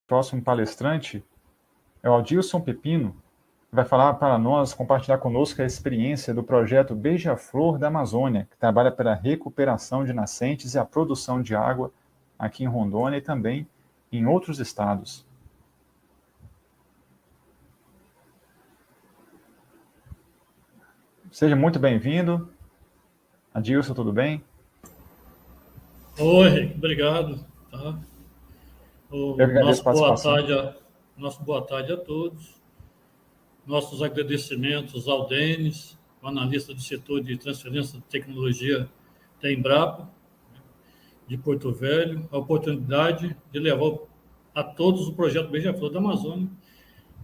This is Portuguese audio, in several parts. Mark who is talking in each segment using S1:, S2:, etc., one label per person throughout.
S1: próximo palestrante é o Adilson Pepino, que vai falar para nós, compartilhar conosco a experiência do projeto Beija-Flor da Amazônia, que trabalha pela recuperação de nascentes e a produção de água aqui em Rondônia e também em outros estados. Seja muito bem-vindo. Adilson, tudo bem?
S2: Oi, obrigado. Tá?
S1: Eu que agradeço a participação.
S2: Nosso boa tarde a todos. Nossos agradecimentos ao Denis, o analista do setor de transferência de tecnologia da Embrapa, de Porto Velho, a oportunidade de levar a todos o projeto Beija-Flor da Amazônia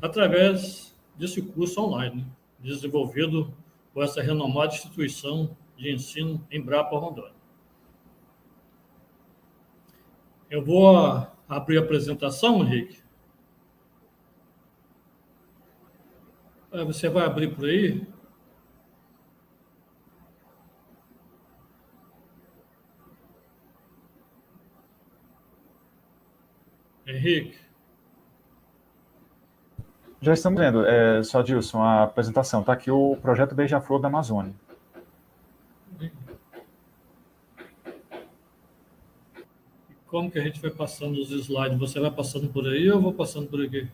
S2: através desse curso online, né, desenvolvido por essa renomada instituição de ensino Embrapa Rondônia. Eu vou abrir a apresentação, Henrique. Você vai abrir por aí? Henrique?
S1: Já estamos vendo, só Adilson, a apresentação. Está aqui o projeto Beija-Flor da Amazônia.
S2: Como que a gente vai passando os slides? Você vai passando por aí ou eu vou passando por aqui?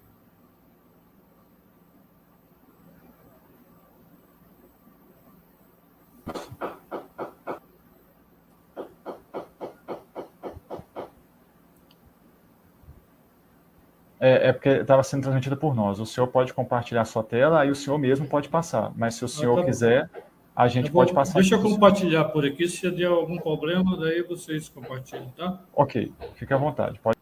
S1: É porque estava sendo transmitido por nós. O senhor pode compartilhar a sua tela, aí o senhor mesmo pode passar. Mas se o senhor
S2: Tá
S1: quiser, a gente pode passar.
S2: Deixa eu compartilhar por aqui. Se der algum problema, daí vocês compartilham, tá?
S1: Ok, fique à vontade. Pode.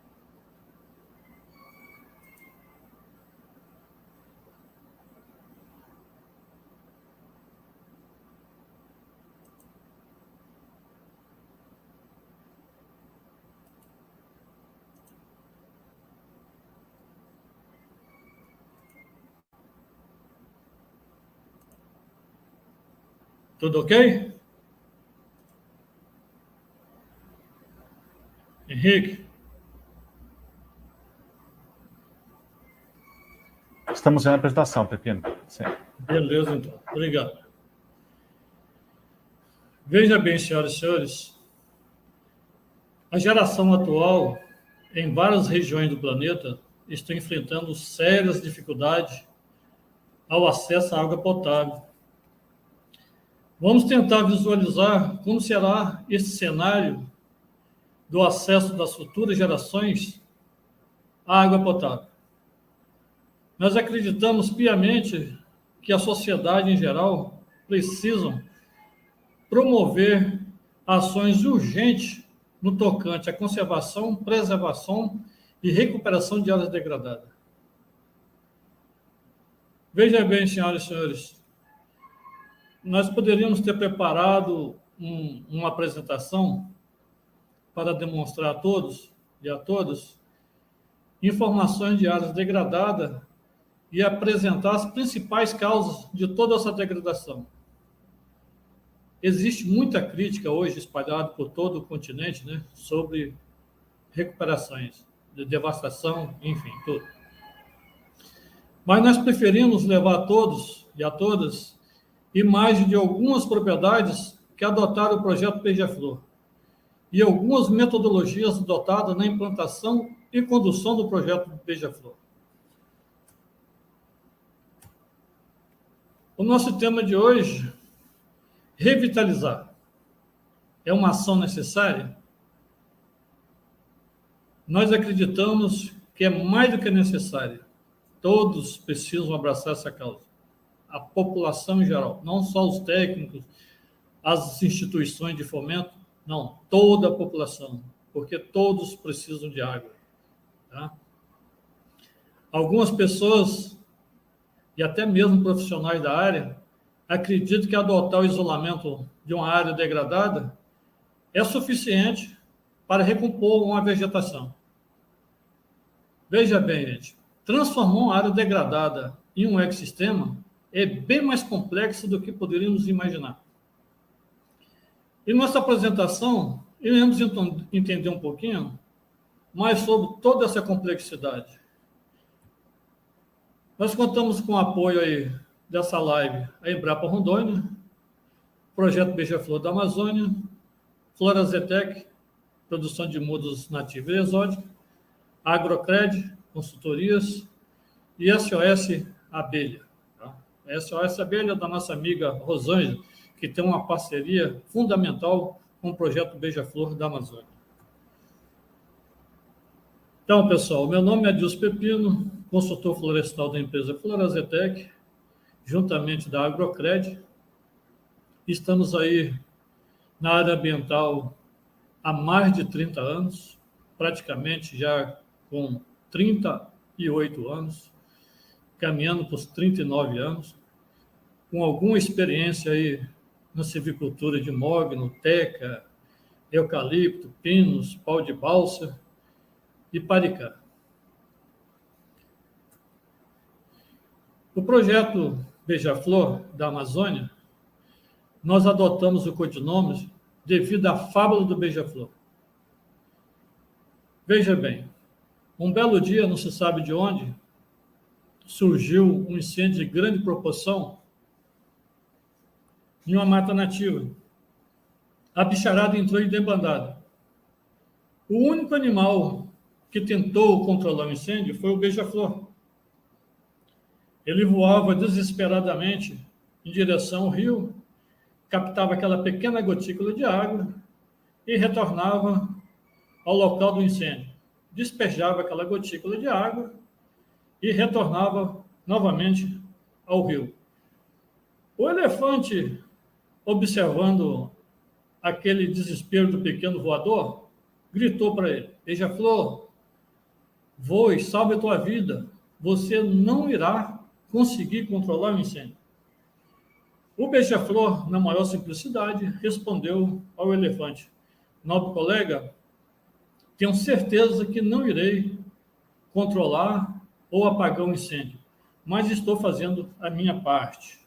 S2: Tudo ok? Henrique?
S1: Estamos vendo a apresentação, Pepino. Sim.
S2: Beleza, então. Obrigado. Veja bem, senhoras e senhores, a geração atual, em várias regiões do planeta, está enfrentando sérias dificuldades ao acesso à água potável. Vamos tentar visualizar como será esse cenário do acesso das futuras gerações à água potável. Nós acreditamos piamente que a sociedade em geral precisam promover ações urgentes no tocante à conservação, preservação e recuperação de áreas degradadas. Veja bem, senhoras e senhores, nós poderíamos ter preparado uma apresentação para demonstrar a todos e a todas informações de áreas degradadas e apresentar as principais causas de toda essa degradação. Existe muita crítica hoje espalhada por todo o continente, né, sobre recuperações, de devastação, enfim, tudo. Mas nós preferimos levar a todos e a todas imagens de algumas propriedades que adotaram o projeto Beija-Flor e algumas metodologias adotadas na implantação e condução do projeto Beija-Flor. O nosso tema de hoje, revitalizar, é uma ação necessária? Nós acreditamos que é mais do que necessária. Todos precisam abraçar essa causa. A população em geral, não só os técnicos, as instituições de fomento, não, toda a população, porque todos precisam de água. Tá? Algumas pessoas, e até mesmo profissionais da área, acreditam que adotar o isolamento de uma área degradada é suficiente para recompor uma vegetação. Veja bem, gente, transformar uma área degradada em um ecossistema é bem mais complexo do que poderíamos imaginar. Em nossa apresentação, iremos entender um pouquinho mais sobre toda essa complexidade Nós contamos com o apoio aí dessa live, a Embrapa Rondônia, Projeto Beija-Flor da Amazônia, Florazetec, produção de mudas nativas e exóticas, Agrocred, consultorias, e SOS Abelha. Tá? A SOS Abelha é da nossa amiga Rosângela, que tem uma parceria fundamental com o projeto Beija-Flor da Amazônia. Então, pessoal, meu nome é Adilson Pepino, consultor florestal da empresa Florazetec, juntamente da Agrocred. Estamos aí na área ambiental há mais de 30 anos, praticamente já com 38 anos, caminhando para os 39 anos, com alguma experiência aí na silvicultura de mogno, teca, eucalipto, pinos, pau de balsa e paricá. O projeto Beija-Flor da Amazônia, nós adotamos o codinome devido à fábula do beija-flor. Veja bem, um belo dia, não se sabe de onde, surgiu um incêndio de grande proporção em uma mata nativa. A bicharada entrou em debandada. O único animal que tentou controlar o incêndio foi o beija-flor. Ele voava desesperadamente em direção ao rio, captava aquela pequena gotícula de água e retornava ao local do incêndio. Despejava aquela gotícula de água e retornava novamente ao rio. O elefante, observando aquele desespero do pequeno voador, gritou para ele: Beija-Flor, voe, salve a tua vida, você não irá conseguir controlar o incêndio. O beija-flor, na maior simplicidade, respondeu ao elefante: nobre colega, tenho certeza que não irei controlar ou apagar o incêndio, mas estou fazendo a minha parte.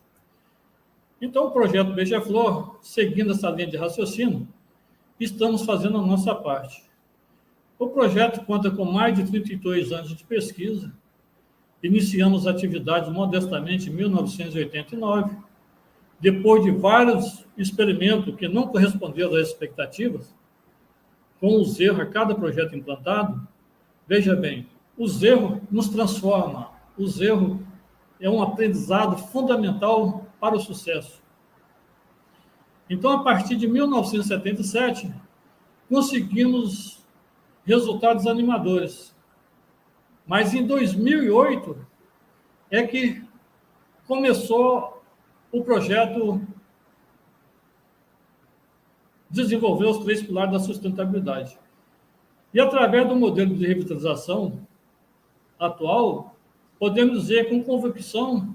S2: Então, o projeto Beija-Flor, seguindo essa linha de raciocínio, estamos fazendo a nossa parte. O projeto conta com mais de 32 anos de pesquisa. Iniciamos atividades modestamente em 1989. Depois de vários experimentos que não corresponderam às expectativas, com os erros a cada projeto implantado, veja bem, os erros nos transformam. Os erros é um aprendizado fundamental para o sucesso. Então, a partir de 1977, conseguimos resultados animadores. Mas em 2008 é que começou o projeto desenvolver os 3 pilares da sustentabilidade. E através do modelo de revitalização atual, podemos dizer com convicção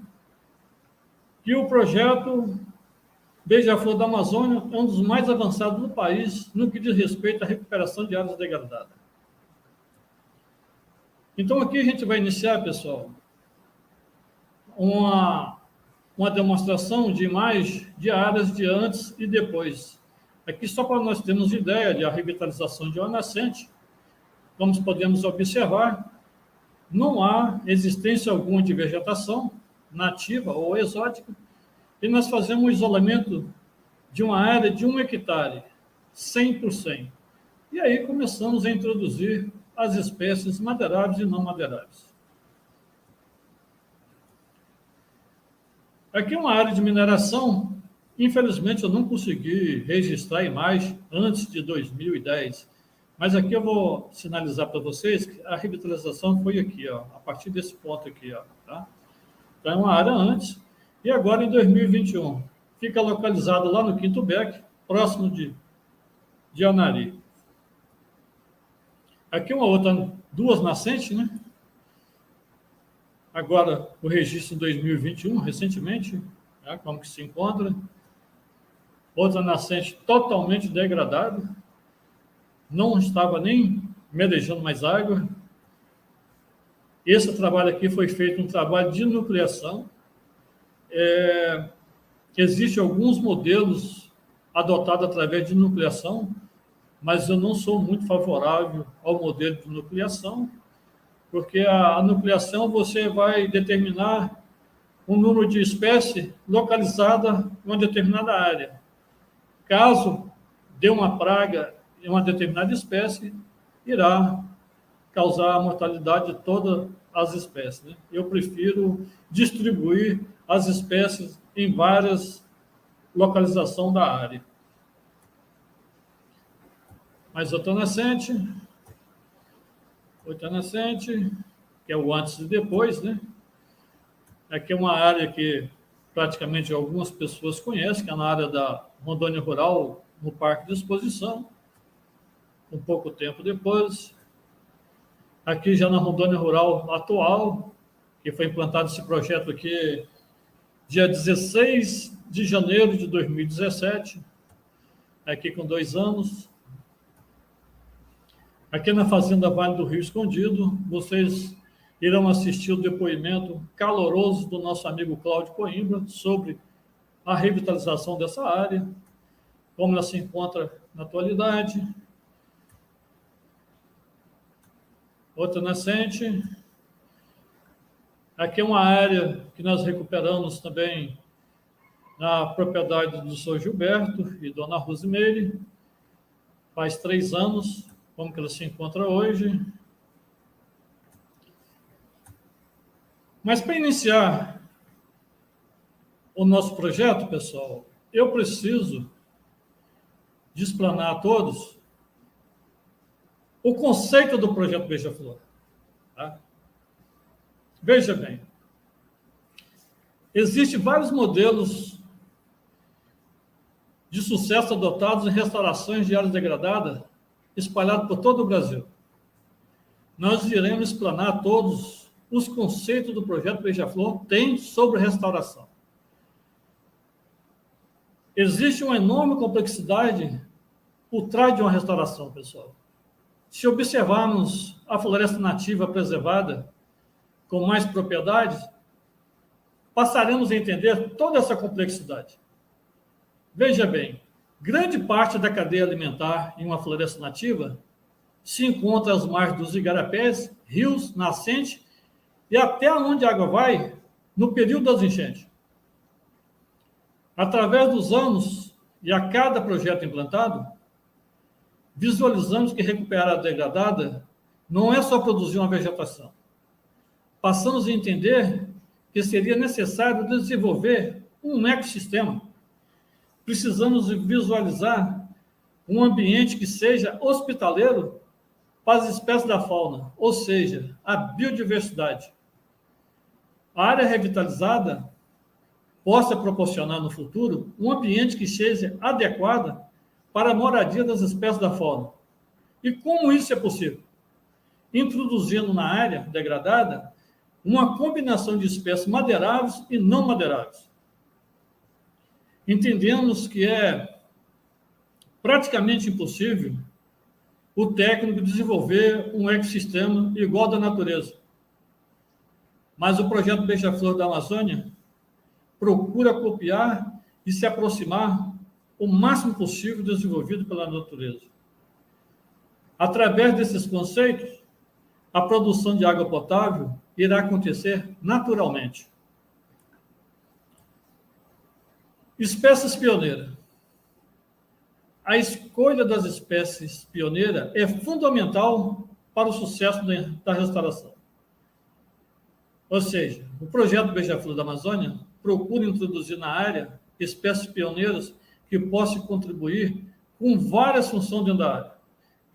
S2: que o projeto Beija-Flor da Amazônia é um dos mais avançados do país no que diz respeito à recuperação de áreas degradadas. Então, aqui a gente vai iniciar, pessoal, uma demonstração de imagens de áreas de antes e depois. Aqui, só para nós termos ideia de a revitalização de uma nascente, como podemos observar, não há existência alguma de vegetação nativa ou exótica, e nós fazemos um isolamento de uma área de 1 hectare, 100%. E aí começamos a introduzir as espécies madeiráveis e não madeiráveis. Aqui é uma área de mineração. Infelizmente, eu não consegui registrar imagem antes de 2010. Mas aqui eu vou sinalizar para vocês que a revitalização foi aqui, ó, a partir desse ponto aqui. Ó, tá? Então, é uma área antes. E agora, em 2021, fica localizado lá no Quinto Beck, próximo de Anari. Aqui duas nascentes, né? Agora, o registro em 2021, recentemente, né, como que se encontra. Outra nascente totalmente degradada, não estava nem merejando mais água. Esse trabalho aqui foi feito um trabalho de nucleação. Existem alguns modelos adotados através de nucleação, mas eu não sou muito favorável ao modelo de nucleação, porque a nucleação você vai determinar um número de espécie localizada em uma determinada área. Caso dê uma praga em uma determinada espécie, irá causar a mortalidade de todas as espécies, né? Eu prefiro distribuir as espécies em várias localizações da área. Mais outra nascente, que é o antes e depois, né? Aqui é uma área que praticamente algumas pessoas conhecem, que é na área da Rondônia Rural, no Parque de Exposição, um pouco tempo depois. Aqui já na Rondônia Rural atual, que foi implantado esse projeto aqui dia 16 de janeiro de 2017, aqui com 2 anos. Aqui na Fazenda Vale do Rio Escondido, vocês irão assistir o depoimento caloroso do nosso amigo Cláudio Coimbra sobre a revitalização dessa área, como ela se encontra na atualidade. Outra nascente. Aqui é uma área que nós recuperamos também na propriedade do Sr. Gilberto e Dona Rosimeire, faz 3 anos, como que ela se encontra hoje. Mas para iniciar o nosso projeto, pessoal, eu preciso de explanar a todos o conceito do projeto Beija-Flor. Tá? Veja bem, existem vários modelos de sucesso adotados em restaurações de áreas degradadas espalhados por todo o Brasil. Nós iremos explanar todos os conceitos do projeto Beija-Flor tem sobre restauração. Existe uma enorme complexidade por trás de uma restauração, pessoal. Se observarmos a floresta nativa preservada com mais propriedades, passaremos a entender toda essa complexidade. Veja bem, grande parte da cadeia alimentar em uma floresta nativa se encontra às margens dos igarapés, rios, nascentes e até onde a água vai no período das enchentes. Através dos anos e a cada projeto implantado, visualizamos que recuperar a degradada não é só produzir uma vegetação. Passamos a entender que seria necessário desenvolver um ecossistema. Precisamos visualizar um ambiente que seja hospitaleiro para as espécies da fauna, ou seja, a biodiversidade. A área revitalizada possa proporcionar no futuro um ambiente que seja adequado para a moradia das espécies da fauna. E como isso é possível? Introduzindo na área degradada uma combinação de espécies madeiráveis e não madeiráveis. Entendemos que é praticamente impossível o técnico desenvolver um ecossistema igual ao da natureza. Mas o projeto Beija-Flor da Amazônia procura copiar e se aproximar o máximo possível desenvolvido pela natureza. Através desses conceitos, a produção de água potável irá acontecer naturalmente. Espécies pioneiras. A escolha das espécies pioneiras é fundamental para o sucesso da restauração. Ou seja, o projeto Beija-Flor da Amazônia procura introduzir na área espécies pioneiras que possam contribuir com várias funções dentro da área.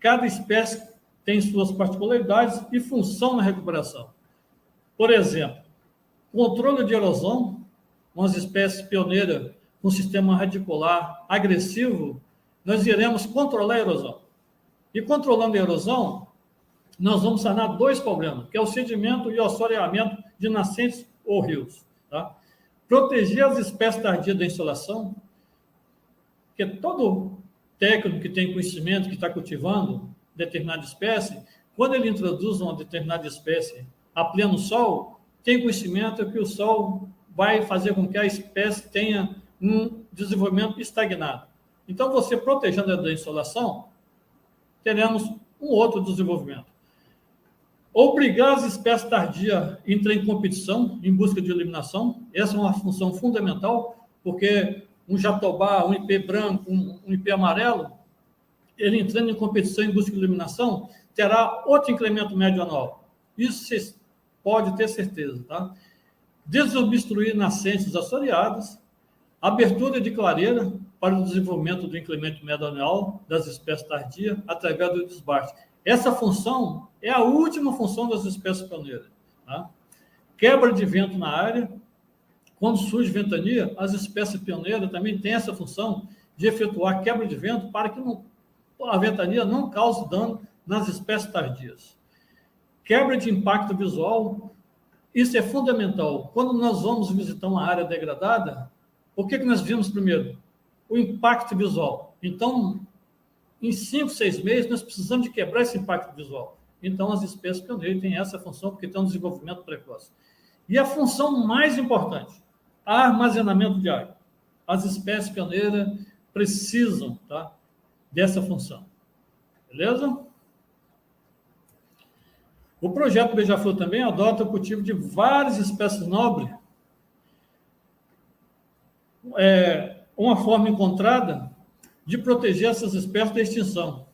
S2: Cada espécie tem suas particularidades e função na recuperação. Por exemplo, controle de erosão, umas espécies pioneiras com sistema radicular agressivo, nós iremos controlar a erosão. E controlando a erosão, nós vamos sanar 2 problemas, que é o sedimento e o assoreamento de nascentes ou rios. Tá? Proteger as espécies tardias da insolação, porque todo técnico que tem conhecimento, que está cultivando determinada espécie, quando ele introduz uma determinada espécie a pleno sol, tem conhecimento que o sol vai fazer com que a espécie tenha um desenvolvimento estagnado. Então, você protegendo a da insolação, teremos um outro desenvolvimento. Obrigar as espécies tardias a entrar em competição em busca de eliminação. Essa é uma função fundamental, porque um jatobá, um ipê branco, um ipê amarelo, ele entrando em competição em busca de eliminação, terá outro incremento médio anual. Isso você pode ter certeza, tá? Desobstruir nascentes assoreadas, abertura de clareira para o desenvolvimento do incremento médio anual das espécies tardias através do desbaste. Essa função é a última função das espécies pioneiras. Tá? Quebra de vento na área. Quando surge ventania, as espécies pioneiras também têm essa função de efetuar quebra de vento para que a ventania não cause dano nas espécies tardias. Quebra de impacto visual. Isso é fundamental. Quando nós vamos visitar uma área degradada, o que nós vimos primeiro? O impacto visual. Então, em 5, 6 meses, nós precisamos de quebrar esse impacto visual. Então, as espécies pioneiras têm essa função porque tem um desenvolvimento precoce. E a função mais importante, armazenamento de água. As espécies pioneiras precisam, tá, dessa função. Beleza? O projeto Beija-Flor também adota o cultivo de várias espécies nobres. Uma forma encontrada de proteger essas espécies da extinção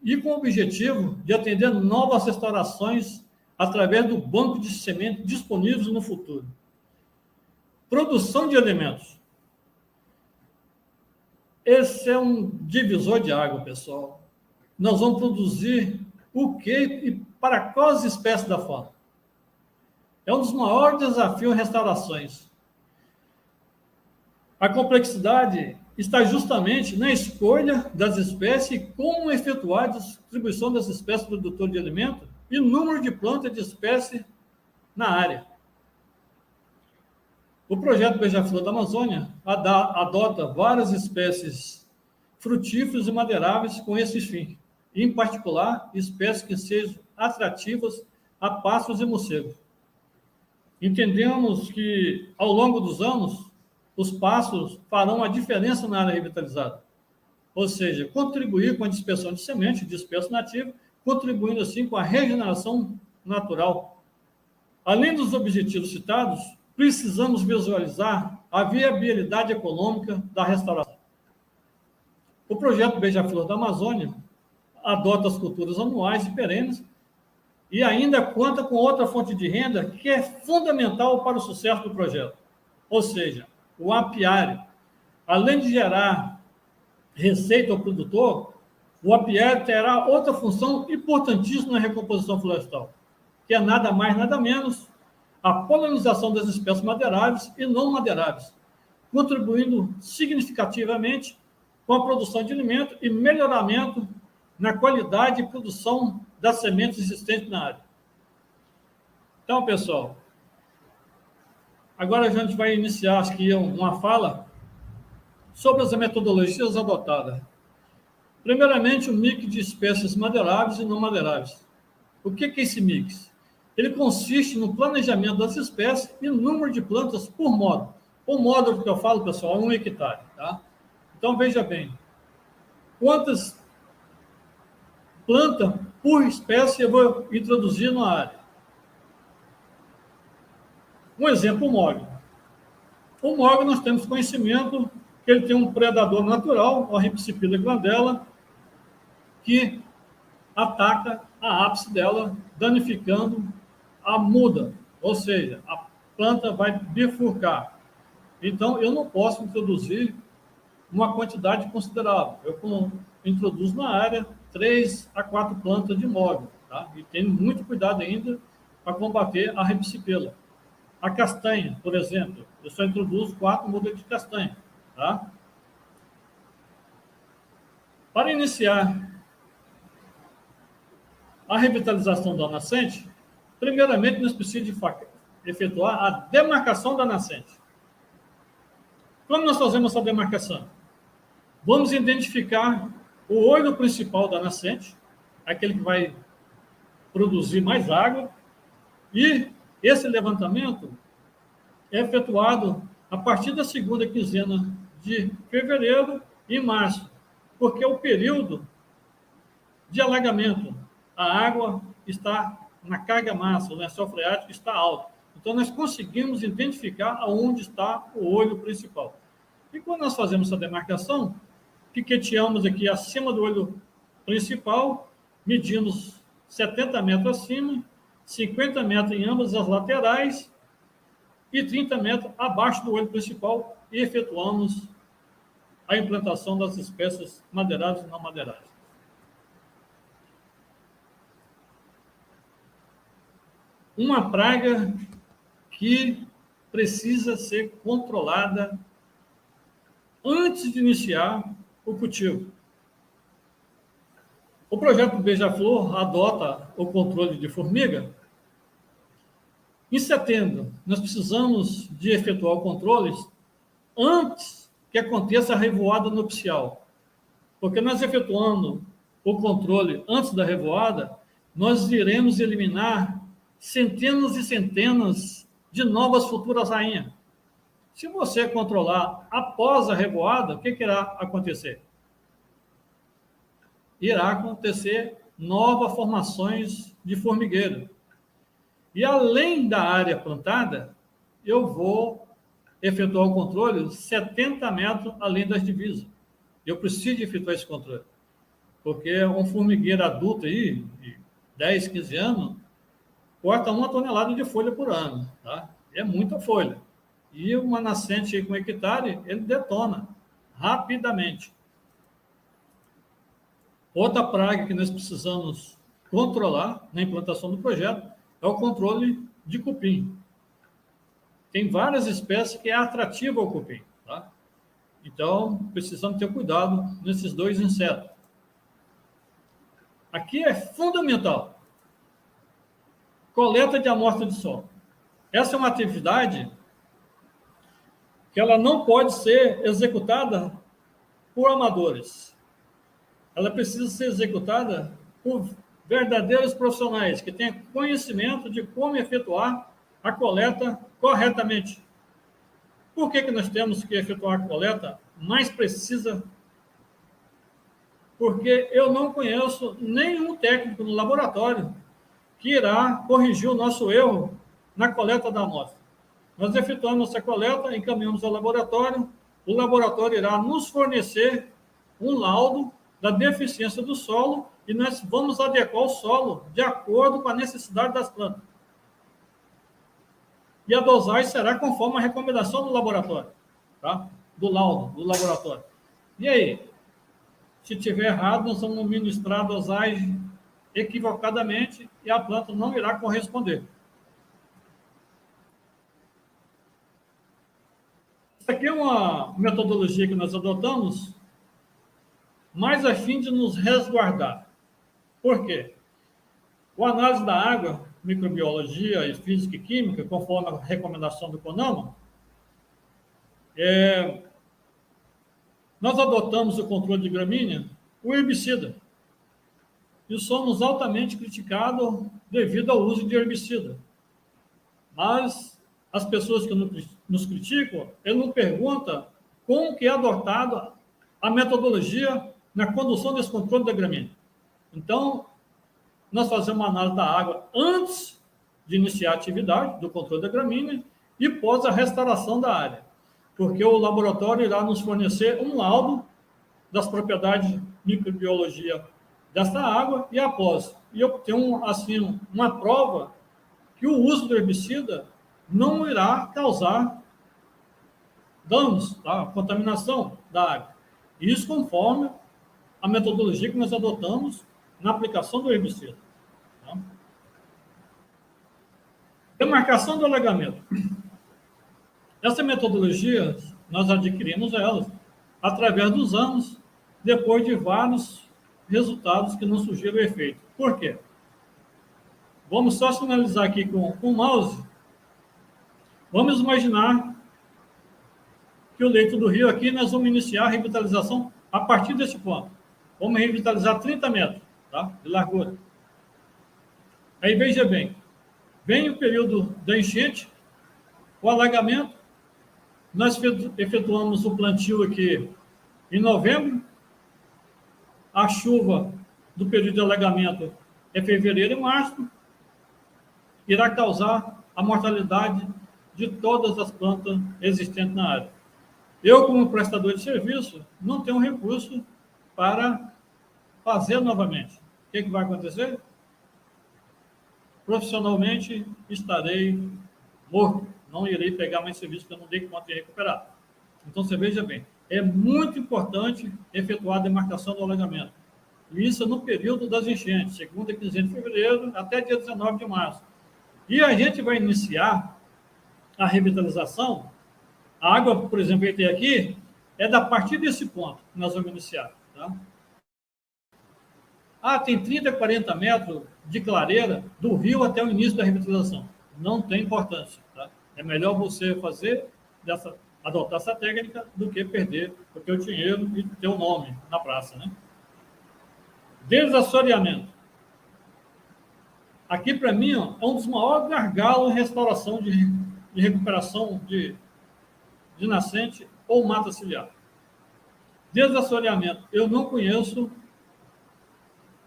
S2: e com o objetivo de atender novas restaurações através do banco de sementes disponíveis no futuro. Produção de alimentos. Esse é um divisor de água, pessoal. Nós vamos produzir o quê e para quais espécies da fauna? É um dos maiores desafios em restaurações. A complexidade está justamente na escolha das espécies e como efetuar a distribuição das espécies produtoras de alimento e número de plantas de espécie na área. O projeto Beija-Flor da Amazônia adota várias espécies frutíferas e madeiráveis com esse fim, em particular, espécies que sejam atrativas a pássaros e morcegos. Entendemos que, ao longo dos anos, os pássaros farão a diferença na área revitalizada, ou seja, contribuir com a dispersão de semente de espécies nativas, contribuindo assim com a regeneração natural. Além dos objetivos citados, precisamos visualizar a viabilidade econômica da restauração. O projeto Beija-Flor da Amazônia adota as culturas anuais e perenes e ainda conta com outra fonte de renda que é fundamental para o sucesso do projeto, ou seja, o apiário. Além de gerar receita ao produtor, o apiário terá outra função importantíssima na recomposição florestal, que é nada mais, nada menos a polinização das espécies madeiráveis e não madeiráveis, contribuindo significativamente com a produção de alimento e melhoramento na qualidade e produção das sementes existentes na área. Então, pessoal, agora a gente vai iniciar aqui uma fala sobre as metodologias adotadas. Primeiramente, o mix de espécies madeiráveis e não madeiráveis. O que é esse mix? Ele consiste no planejamento das espécies e número de plantas por módulo. O módulo que eu falo, pessoal, é 1 hectare. Tá? Então, veja bem, quantas plantas por espécie eu vou introduzir na área. Um exemplo, o mogno. O mogno, nós temos conhecimento que ele tem um predador natural, a Ripsipila glandela, que ataca a ápice dela, danificando a muda, ou seja, a planta vai bifurcar. Então, eu não posso introduzir uma quantidade considerável. Eu introduzo na área 3 a 4 plantas de mogno, tá? E tenho muito cuidado ainda para combater a Ripsipila. A castanha, por exemplo, eu só introduzo 4 mudas de castanha, tá? Para iniciar a revitalização da nascente, primeiramente nós precisamos efetuar a demarcação da nascente. Como nós fazemos essa demarcação? Vamos identificar o olho principal da nascente, aquele que vai produzir mais água, e esse levantamento é efetuado a partir da segunda quinzena de fevereiro e março, porque é o período de alagamento. A água está na carga massa, o lençol freático está alto. Então, nós conseguimos identificar aonde está o olho principal. E quando nós fazemos essa demarcação, piqueteamos aqui acima do olho principal, medimos 70 metros acima, 50 metros em ambas as laterais e 30 metros abaixo do olho principal e efetuamos a implantação das espécies madeiradas e não madeiradas. Uma praga que precisa ser controlada antes de iniciar o cultivo. O projeto Beija-Flor adota o controle de formiga. Em setembro, nós precisamos de efetuar controles antes que aconteça a revoada nupcial. Porque nós efetuando o controle antes da revoada, nós iremos eliminar centenas e centenas de novas futuras rainhas. Se você controlar após a revoada, o que irá acontecer? Irá acontecer novas formações de formigueiro. E além da área plantada, eu vou efetuar o controle 70 metros além das divisas. Eu preciso efetuar esse controle. Porque um formigueiro adulto aí, de 10, 15 anos, corta 1 tonelada de folha por ano. Tá? É muita folha. E uma nascente com hectare, ele detona rapidamente. Outra praga que nós precisamos controlar na implantação do projeto é o controle de cupim. Tem várias espécies que é atrativa ao cupim. Tá? Então, precisamos ter cuidado nesses dois insetos. Aqui é fundamental. Coleta de amostra de solo. Essa é uma atividade que ela não pode ser executada por amadores. Ela precisa ser executada por verdadeiros profissionais que tenham conhecimento de como efetuar a coleta corretamente. Por que nós temos que efetuar a coleta mais precisa? Porque eu não conheço nenhum técnico no laboratório que irá corrigir o nosso erro na coleta da amostra. Nós efetuamos essa coleta, encaminhamos ao laboratório, o laboratório irá nos fornecer um laudo da deficiência do solo e nós vamos adequar o solo de acordo com a necessidade das plantas. E a dosagem será conforme a recomendação do laboratório, tá? Do laudo, do laboratório. E aí? Se tiver errado, nós vamos ministrar a dosagem equivocadamente e a planta não irá corresponder. Isso aqui é uma metodologia que nós adotamos, mas a fim de nos resguardar. Por quê? O análise da água, microbiologia e física e química, conforme a recomendação do CONAMA, nós adotamos o controle de gramínea, o herbicida, e somos altamente criticados devido ao uso de herbicida. Mas as pessoas que nos criticam, eles não perguntam como que é adotada a metodologia na condução desse controle da gramínea. Então, nós fazemos uma análise da água antes de iniciar a atividade do controle da gramínea e pós a restauração da área, porque o laboratório irá nos fornecer um laudo das propriedades de microbiologia dessa água e após. E eu tenho, assim, uma prova que o uso do herbicida não irá causar danos, tá? Contaminação da água. Isso conforme a metodologia que nós adotamos na aplicação do herbicida. Tá? Demarcação do alagamento. Essa metodologia, nós adquirimos ela através dos anos, depois de vários resultados que não surgiram efeito. Por quê? Vamos só sinalizar aqui com o mouse. Vamos imaginar que o leito do rio aqui, nós vamos iniciar a revitalização a partir desse ponto. Vamos revitalizar 30 metros, tá? De largura. Aí veja bem, vem o período da enchente, o alagamento, nós efetuamos o plantio aqui em novembro, a chuva do período de alagamento é fevereiro e março, irá causar a mortalidade de todas as plantas existentes na área. Eu, como prestador de serviço, não tenho recurso para fazer novamente. O que vai acontecer? Profissionalmente, estarei morto. Não irei pegar mais serviço porque eu não dei conta de recuperar. Então, você veja bem, é muito importante efetuar a demarcação do alagamento. E isso no período das enchentes, segunda quinzena de fevereiro até dia 19 de março. E a gente vai iniciar a revitalização. A água, por exemplo, que tem aqui, é da partir desse ponto que nós vamos iniciar. Tá? Tem 30, 40 metros de clareira do rio até o início da revitalização. Não tem importância. Tá? É melhor você adotar essa técnica do que perder o teu dinheiro e o teu nome na praça. Né? Desassoreamento. Aqui, para mim, é um dos maiores gargalos em restauração de recuperação de nascente ou mata ciliar. Desassoreamento. Eu não conheço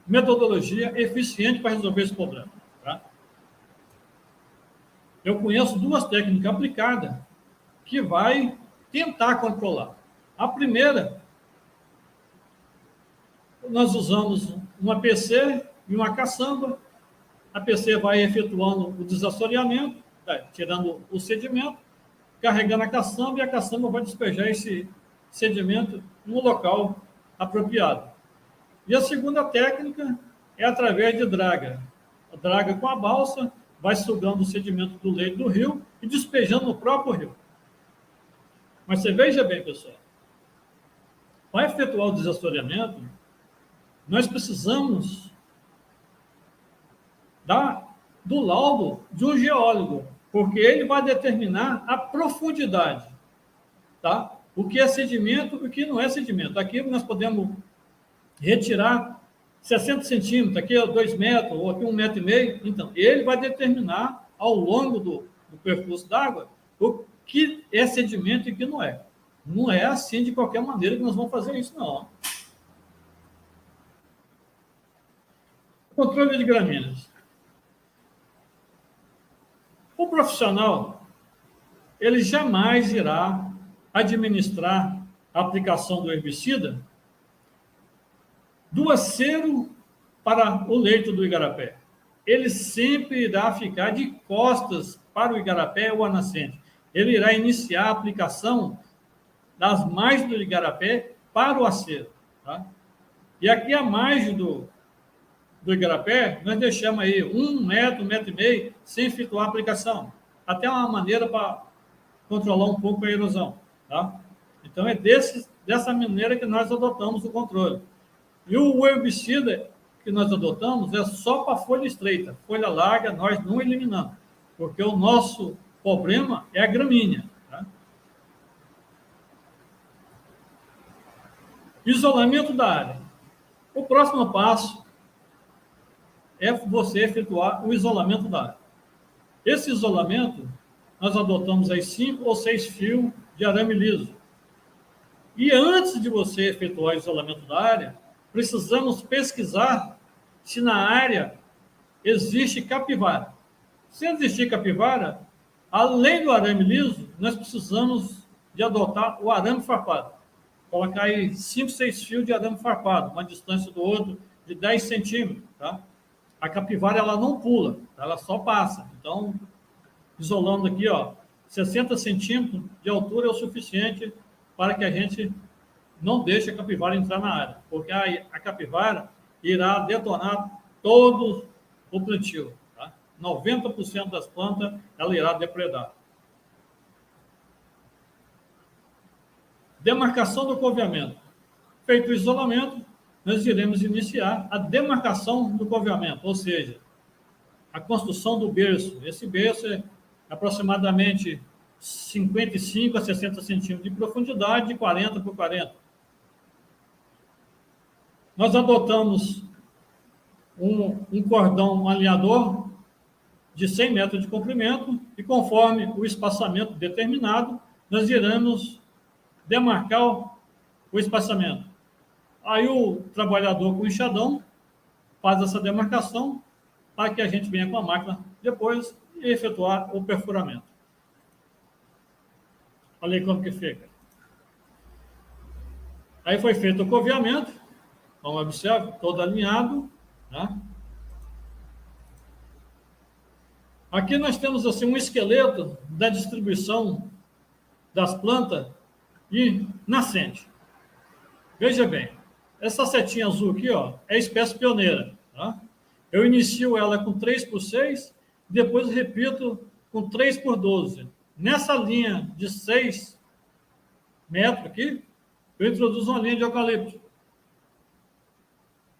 S2: metodologia eficiente para resolver esse problema. Tá? Eu conheço duas técnicas aplicadas que vai tentar controlar. A primeira, nós usamos uma PC e uma caçamba. A PC vai efetuando o desassoreamento, tirando o sedimento, carregando a caçamba, e a caçamba vai despejar esse sedimento no local apropriado. E a segunda técnica é através de draga. A draga com a balsa vai sugando o sedimento do leito do rio e despejando no próprio rio. Mas você veja bem, pessoal, para efetuar o desassoreamento, nós precisamos do laudo de um geólogo, porque ele vai determinar a profundidade, tá? O que é sedimento e o que não é sedimento. Aqui nós podemos retirar 60 centímetros, aqui é 2 metros, ou aqui 1,5 metro. Então, ele vai determinar, ao longo do percurso d'água, o que é sedimento e o que não é. Não é assim, de qualquer maneira, que nós vamos fazer isso, não. Controle de gramíneas. O profissional, ele jamais irá administrar a aplicação do herbicida do acero para o leito do igarapé. Ele sempre irá ficar de costas para o igarapé ou a nascente. Ele irá iniciar a aplicação das margens do igarapé para o acero. Tá? E aqui a margem do igarapé, nós deixamos aí 1 metro, 1,5 metro, sem efetuar a aplicação. Até uma maneira para controlar um pouco a erosão. Tá? Então, é dessa maneira que nós adotamos o controle. E o herbicida que nós adotamos é só para folha estreita. Folha larga, nós não eliminamos. Porque o nosso problema é a gramínea. Tá? Isolamento da área. O próximo passo é você efetuar o isolamento da área. Esse isolamento, nós adotamos aí 5 ou 6 fios de arame liso. E antes de você efetuar o isolamento da área, precisamos pesquisar se na área existe capivara. Se existir capivara, além do arame liso, nós precisamos de adotar o arame farpado. Colocar aí 5, 6 fios de arame farpado, uma distância do outro de 10 centímetros, tá? A capivara, ela não pula, ela só passa. Então, isolando aqui, 60 centímetros de altura é o suficiente para que a gente não deixe a capivara entrar na área, porque a capivara irá detonar todo o plantio. Tá? 90% das plantas ela irá depredar. Demarcação do coveamento. Feito o isolamento, nós iremos iniciar a demarcação do coveamento, ou seja, a construção do berço. Esse berço é aproximadamente 55 a 60 centímetros de profundidade, de 40 por 40. Nós adotamos um cordão alinhador de 100 metros de comprimento e, conforme o espaçamento determinado, nós iremos demarcar o espaçamento. Aí o trabalhador com o enxadão faz essa demarcação para que a gente venha com a máquina depois efetuar o perfuramento. Olha aí como que fica. Aí foi feito o coveamento, vamos observar, todo alinhado, tá? Aqui nós temos assim um esqueleto da distribuição das plantas e nascente. Veja bem, essa setinha azul aqui, ó, é a espécie pioneira, tá? Eu inicio ela com 3x6, depois repito com 3x12. Nessa linha de 6 metros aqui, eu introduzo uma linha de eucalipto,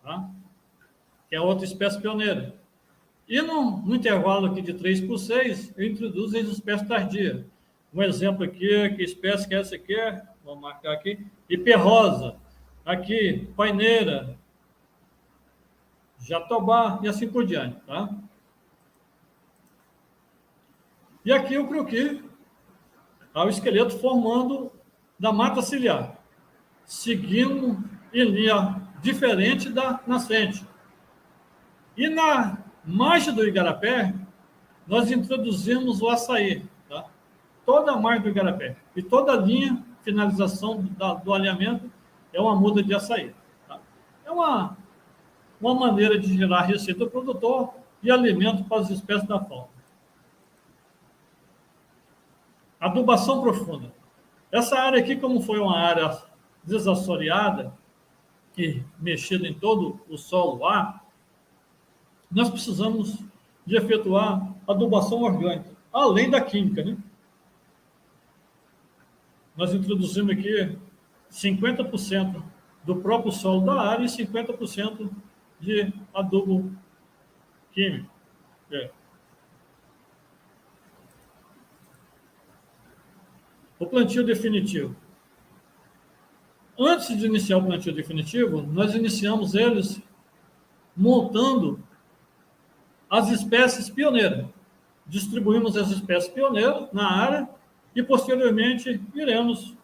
S2: tá? Que é outra espécie pioneira. E no intervalo aqui de 3x6, eu introduzo as espécies tardias. Um exemplo aqui, que espécie que é essa aqui? Vamos marcar aqui. Hiperrosa. Aqui, paineira, jatobá e assim por diante, tá? E aqui o croquis, o esqueleto formando da mata ciliar, seguindo em linha diferente da nascente. E na margem do igarapé, nós introduzimos o açaí, tá? Toda a margem do igarapé e toda a linha, finalização do alinhamento, é uma muda de açaí. Tá? É uma maneira de gerar receita ao produtor e alimento para as espécies da fauna. Adubação profunda. Essa área aqui, como foi uma área desassoreada e mexida em todo o solo lá, nós precisamos de efetuar adubação orgânica, além da química, né? Nós introduzimos aqui 50% do próprio solo da área e 50% de adubo químico. O plantio definitivo. Antes de iniciar o plantio definitivo, nós iniciamos eles montando as espécies pioneiras. Distribuímos as espécies pioneiras na área e, posteriormente, iremos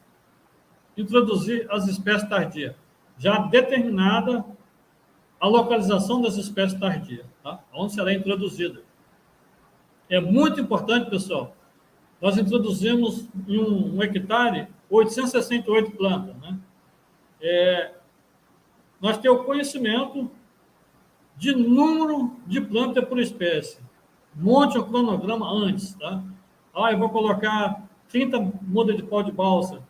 S2: introduzir as espécies tardias, já determinada a localização das espécies tardias, tá? Onde será introduzida. É muito importante, pessoal, nós introduzimos em um hectare 868 plantas, né? Nós temos o conhecimento de número de plantas por espécie. Monte o cronograma antes, tá? Eu vou colocar 30 mudas de pau de balsa,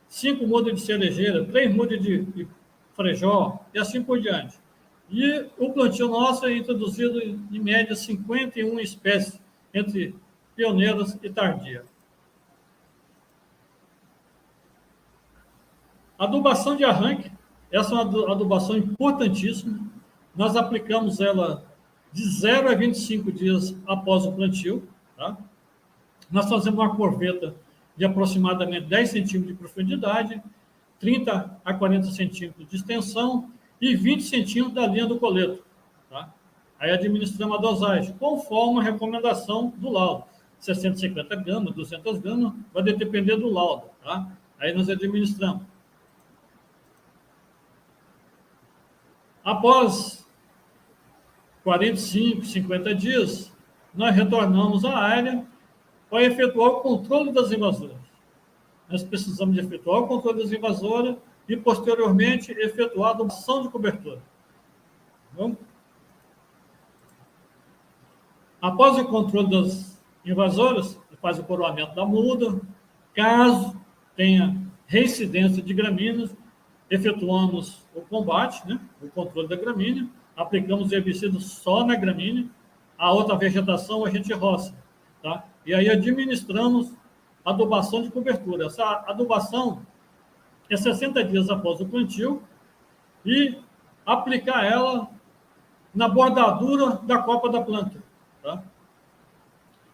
S2: 5 mudas de cerejeira, 3 mudas de frejó e assim por diante. E o plantio nosso é introduzido em média 51 espécies, entre pioneiras e tardias. Adubação de arranque, essa é uma adubação importantíssima. Nós aplicamos ela de 0 a 25 dias após o plantio, tá? Nós fazemos uma corveta de aproximadamente 10 centímetros de profundidade, 30 a 40 centímetros de extensão e 20 centímetros da linha do coleto, tá? Aí administramos a dosagem, conforme a recomendação do laudo. 650 gramas, 200 gramas, vai depender do laudo, tá? Aí nós administramos. Após 45, 50 dias, nós retornamos à área para efetuar o controle das invasoras. Nós precisamos de efetuar o controle das invasoras e, posteriormente, efetuar a adubação de cobertura. Bom? Após o controle das invasoras, faz o coroamento da muda. Caso tenha reincidência de gramíneas, efetuamos o combate, né? O controle da gramínea, aplicamos herbicida só na gramínea, a outra vegetação a gente roça, tá? E aí administramos adubação de cobertura. Essa adubação é 60 dias após o plantio e aplicar ela na bordadura da copa da planta, tá?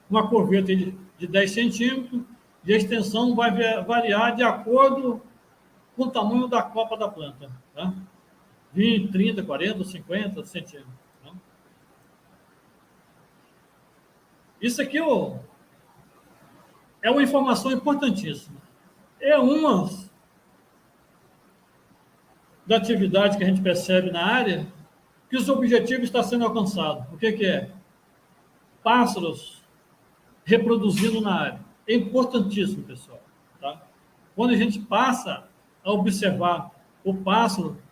S2: Uma corveta de 10 centímetros e a extensão vai variar de acordo com o tamanho da copa da planta, tá? 20, 30, 40, 50 centímetros. Tá? Isso aqui é uma informação importantíssima. É uma da atividade que a gente percebe na área que os objetivos estão sendo alcançados. O que é? pássaros reproduzindo na área. É importantíssimo, pessoal. Tá? Quando a gente passa a observar o pássaro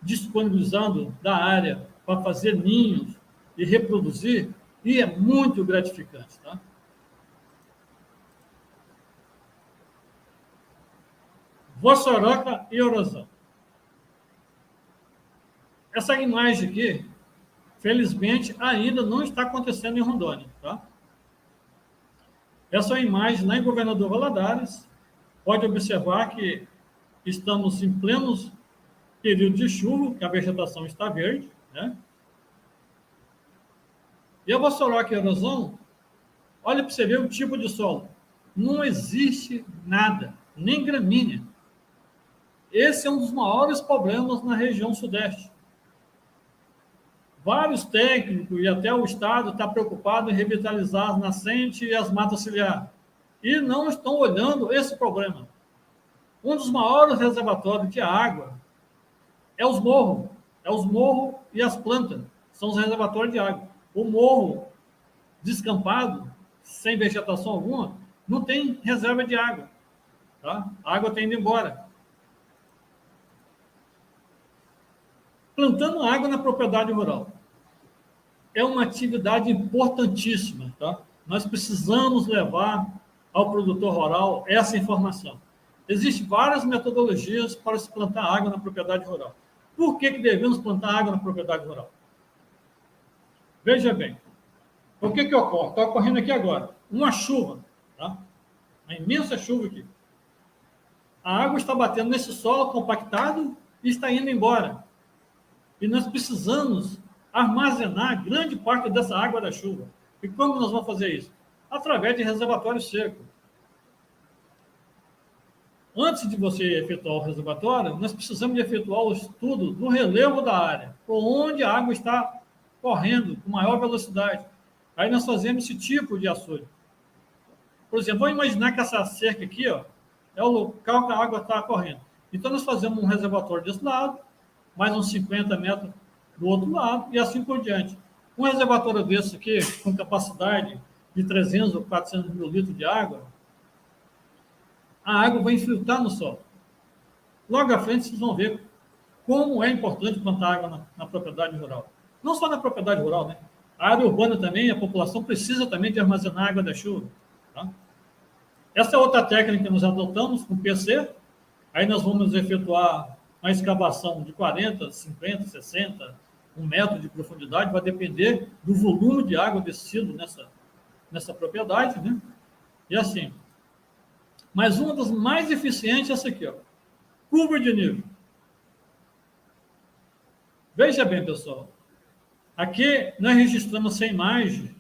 S2: disponibilizando da área para fazer ninhos e reproduzir, e é muito gratificante. Tá? Vossoroca e erosão. Essa imagem aqui, felizmente, ainda não está acontecendo em Rondônia. Tá? Essa é uma imagem lá em Governador Valadares. Pode observar que estamos em pleno período de chuva, que a vegetação está verde, né? E a vossoroca e erosão, olha para você ver o tipo de solo. Não existe nada, nem gramínea. Esse é um dos maiores problemas na região sudeste. Vários técnicos e até o Estado está preocupado em revitalizar as nascentes e as matas ciliares. E não estão olhando esse problema. Um dos maiores reservatórios de água é os morros. É os morros e as plantas. São os reservatórios de água. O morro descampado, sem vegetação alguma, não tem reserva de água. Tá? A água está indo embora. Plantando água na propriedade rural é uma atividade importantíssima. Tá? Nós precisamos levar ao produtor rural essa informação. Existem várias metodologias para se plantar água na propriedade rural. Por que devemos plantar água na propriedade rural? Veja bem, o que ocorre? Está ocorrendo aqui agora. Uma chuva, tá? Uma imensa chuva aqui. A água está batendo nesse solo compactado e está indo embora. E nós precisamos armazenar grande parte dessa água da chuva. E como nós vamos fazer isso? Através de reservatório seco. Antes de você efetuar o reservatório, nós precisamos de efetuar o estudo do relevo da área, por onde a água está correndo com maior velocidade. Aí nós fazemos esse tipo de açude. Por exemplo, vamos imaginar que essa cerca aqui, ó, é o local que a água está correndo. Então, nós fazemos um reservatório desse lado, mais uns 50 metros do outro lado, e assim por diante. Um reservatório desse aqui, com capacidade de 300 ou 400 mil litros de água, a água vai infiltrar no solo. Logo à frente, vocês vão ver como é importante plantar água na propriedade rural. Não só na propriedade rural, né? A área urbana também, a população precisa também de armazenar água da chuva. Tá? Essa é outra técnica que nós adotamos com PC. Aí nós vamos efetuar uma escavação de 40, 50, 60, 1 metro de profundidade, vai depender do volume de água descido nessa propriedade, né? E assim. Mas uma das mais eficientes é essa aqui, ó. Curva de nível. Veja bem, pessoal. Aqui nós registramos essa imagem.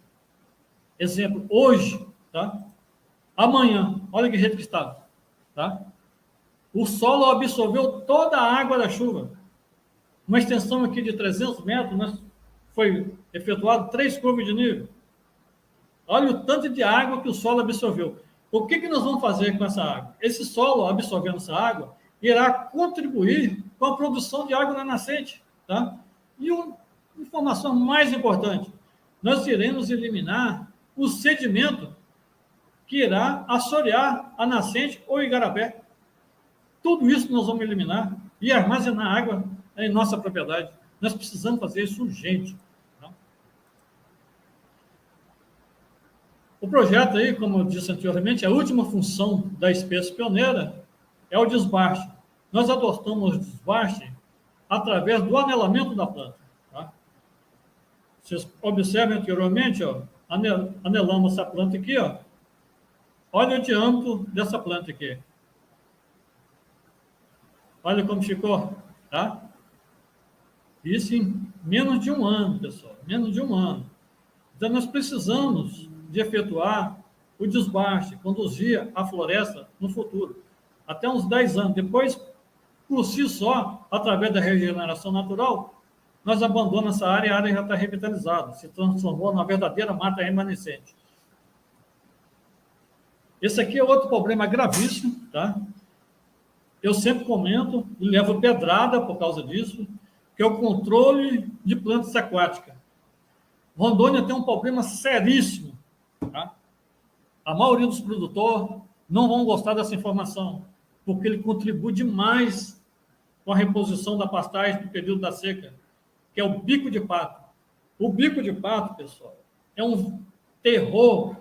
S2: Exemplo, hoje, tá? Amanhã, olha que jeito que está, tá? O solo absorveu toda a água da chuva. Uma extensão aqui de 300 metros, né? Foi efetuado 3 curvas de nível. Olha o tanto de água que o solo absorveu. O que nós vamos fazer com essa água? Esse solo, absorvendo essa água, irá contribuir com a produção de água na nascente. Tá? E uma informação mais importante, nós iremos eliminar o sedimento que irá assorear a nascente ou igarapé. Tudo isso nós vamos eliminar e armazenar água em nossa propriedade. Nós precisamos fazer isso urgente. O projeto aí, como eu disse anteriormente, a última função da espécie pioneira é o desbaste. Nós adotamos o desbaste através do anelamento da planta. Tá? Vocês observem anteriormente, ó, anelamos essa planta aqui, ó. Olha o diâmetro dessa planta aqui. Olha como ficou, tá? Isso em menos de 1 ano, pessoal, menos de 1 ano. Então, nós precisamos de efetuar o desbaste, conduzir a floresta no futuro, até uns 10 anos. Depois, por si só, através da regeneração natural, nós abandonamos essa área e a área já está revitalizada, se transformou numa verdadeira mata remanescente. Esse aqui é outro problema gravíssimo, tá? Eu sempre comento e levo pedrada por causa disso, que é o controle de plantas aquáticas. Rondônia tem um problema seríssimo. Tá? A maioria dos produtores não vão gostar dessa informação, porque ele contribui demais com a reposição da pastagem no período da seca, que é o bico de pato. O bico de pato, pessoal, é um terror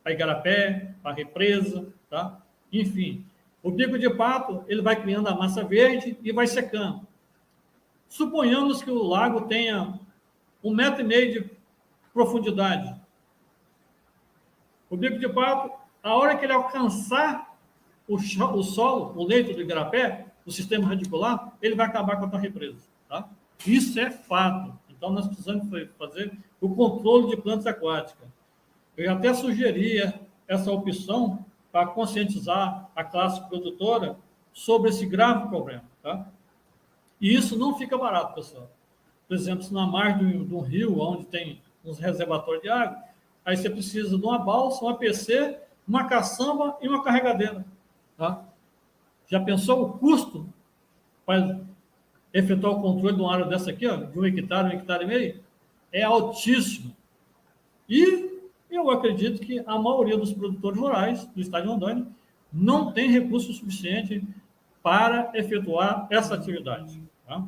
S2: para igarapé, para represa, tá? Enfim, o bico de pato, ele vai criando a massa verde e vai secando. Suponhamos que o lago tenha 1,5 m de profundidade. O bico de pato, a hora que ele alcançar o solo, o leito do igarapé, o sistema radicular, ele vai acabar com a tua represa. Tá? Isso é fato. Então, nós precisamos fazer o controle de plantas aquáticas. Eu até sugeria essa opção para conscientizar a classe produtora sobre esse grave problema. Tá? E isso não fica barato, pessoal. Por exemplo, se na margem de um rio, onde tem uns reservatórios de água, aí você precisa de uma balsa, um APC, uma caçamba e uma carregadeira. Tá? Já pensou o custo para efetuar o controle de uma área dessa aqui, ó, de 1 hectare e meio? É altíssimo. E eu acredito que a maioria dos produtores rurais do estado de Rondônia não tem recurso suficiente para efetuar essa atividade. Tá?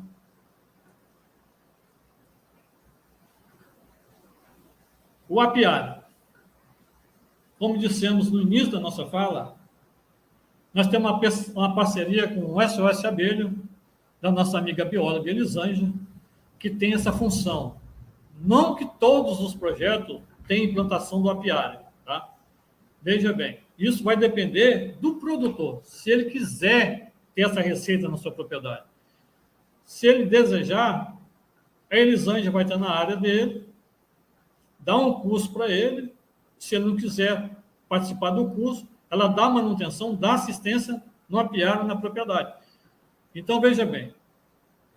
S2: O apiário. Como dissemos no início da nossa fala, nós temos uma parceria com o SOS Abelha, da nossa amiga bióloga Elisângela, que tem essa função. Não que todos os projetos tenham implantação do apiário. Tá? Veja bem, isso vai depender do produtor, se ele quiser ter essa receita na sua propriedade. Se ele desejar, a Elisângela vai estar na área dele, dá um curso para ele. Se ele não quiser participar do curso, ela dá manutenção, dá assistência no apiário na propriedade. Então, veja bem,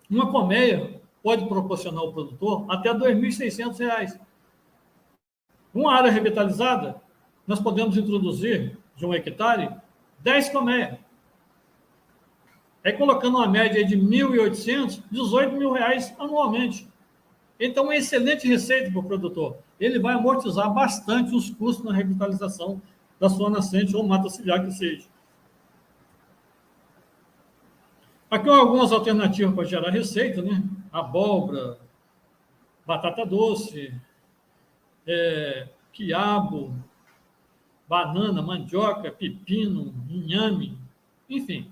S2: uma colmeia pode proporcionar ao produtor até R$ 2.600. Uma área revitalizada, nós podemos introduzir, de 1 hectare, 10 colmeias. Aí, colocando uma média de R$ 1.800, R$ 18.000 anualmente. Então, uma excelente receita para o produtor. Ele vai amortizar bastante os custos na revitalização da sua nascente ou mata ciliar que seja. Aqui algumas alternativas para gerar receita, né? Abóbora, batata doce, quiabo, banana, mandioca, pepino, inhame, enfim.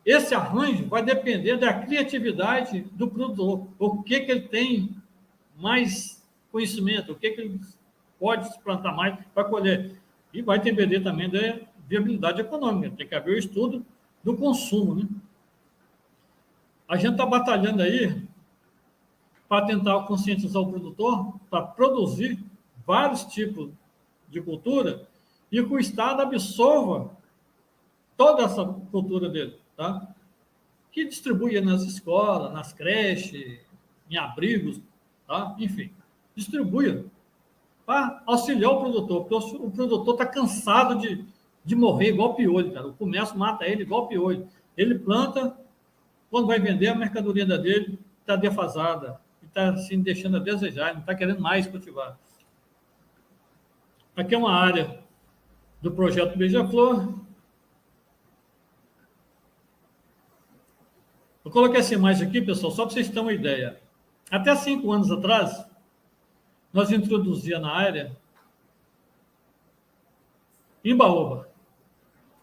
S2: Esse arranjo vai depender da criatividade do produtor. O que ele tem mais conhecimento, o que ele pode plantar mais para colher. E vai depender também da viabilidade econômica. Tem que haver o estudo do consumo, né? A gente está batalhando aí para tentar conscientizar o produtor para produzir vários tipos de cultura e que o Estado absorva toda essa cultura dele, tá? Que distribui nas escolas, nas creches, em abrigos, tá? Enfim, distribui para auxiliar o produtor, porque o produtor está cansado de morrer igual piolho, cara. O comércio mata ele igual piolho. Ele planta, quando vai vender, a mercadoria dele está defasada, está assim, deixando a desejar, ele não está querendo mais cultivar. Aqui é uma área do projeto Beija-Flor. Eu coloquei essa imagem aqui, pessoal, só para vocês terem uma ideia. Até 5 anos atrás, nós introduzíamos na área imbaúba.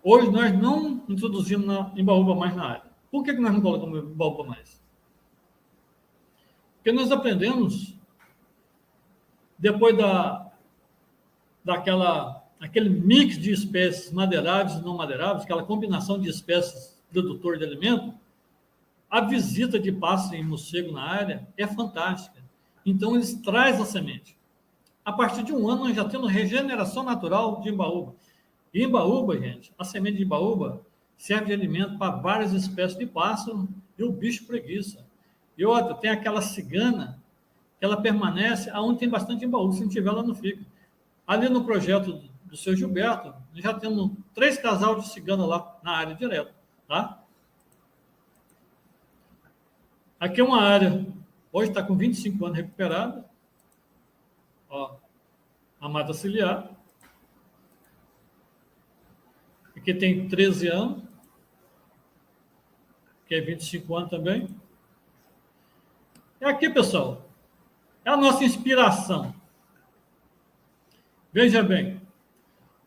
S2: Hoje, nós não introduzimos imbaúba mais na área. Por que nós não colocamos imbaúba mais? Porque nós aprendemos, depois aquele mix de espécies madeiráveis e não madeiráveis, aquela combinação de espécies produtor de alimento, a visita de pássaro e morcego na área é fantástica. Então, eles trazem a semente. A partir de 1 ano, nós já temos regeneração natural de imbaúba. E imbaúba, gente, a semente de imbaúba serve de alimento para várias espécies de pássaro e o bicho preguiça. E outra, tem aquela cigana, que ela permanece aonde tem bastante imbaúba. Se não tiver, ela não fica. Ali no projeto do seu Gilberto, nós já temos 3 casal de cigana lá na área direto, tá? Aqui é uma área, hoje está com 25 anos recuperada. Ó, a mata ciliar. Aqui tem 13 anos, que é 25 anos também. E aqui, pessoal, é a nossa inspiração. Veja bem,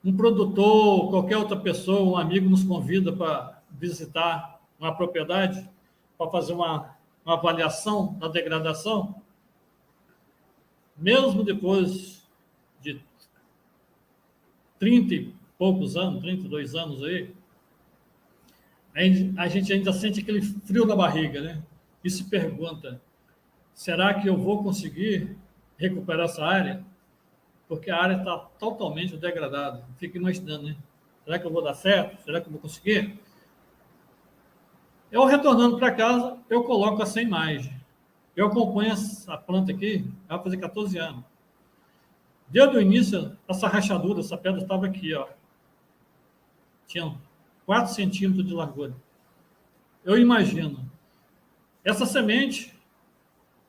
S2: um produtor, qualquer outra pessoa, um amigo nos convida para visitar uma propriedade, para fazer uma avaliação da degradação, mesmo depois de 30 e poucos anos, 32 anos aí, a gente ainda sente aquele frio na barriga, né? E se pergunta, será que eu vou conseguir recuperar essa área? Porque a área está totalmente degradada. Fico imaginando, né? Será que eu vou dar certo? Será que eu vou conseguir? Eu, retornando para casa, eu coloco essa imagem. Eu acompanho essa planta aqui, vai fazer 14 anos. Desde o início, essa rachadura, essa pedra estava aqui, ó. Tinha 4 centímetros de largura. Eu imagino, essa semente,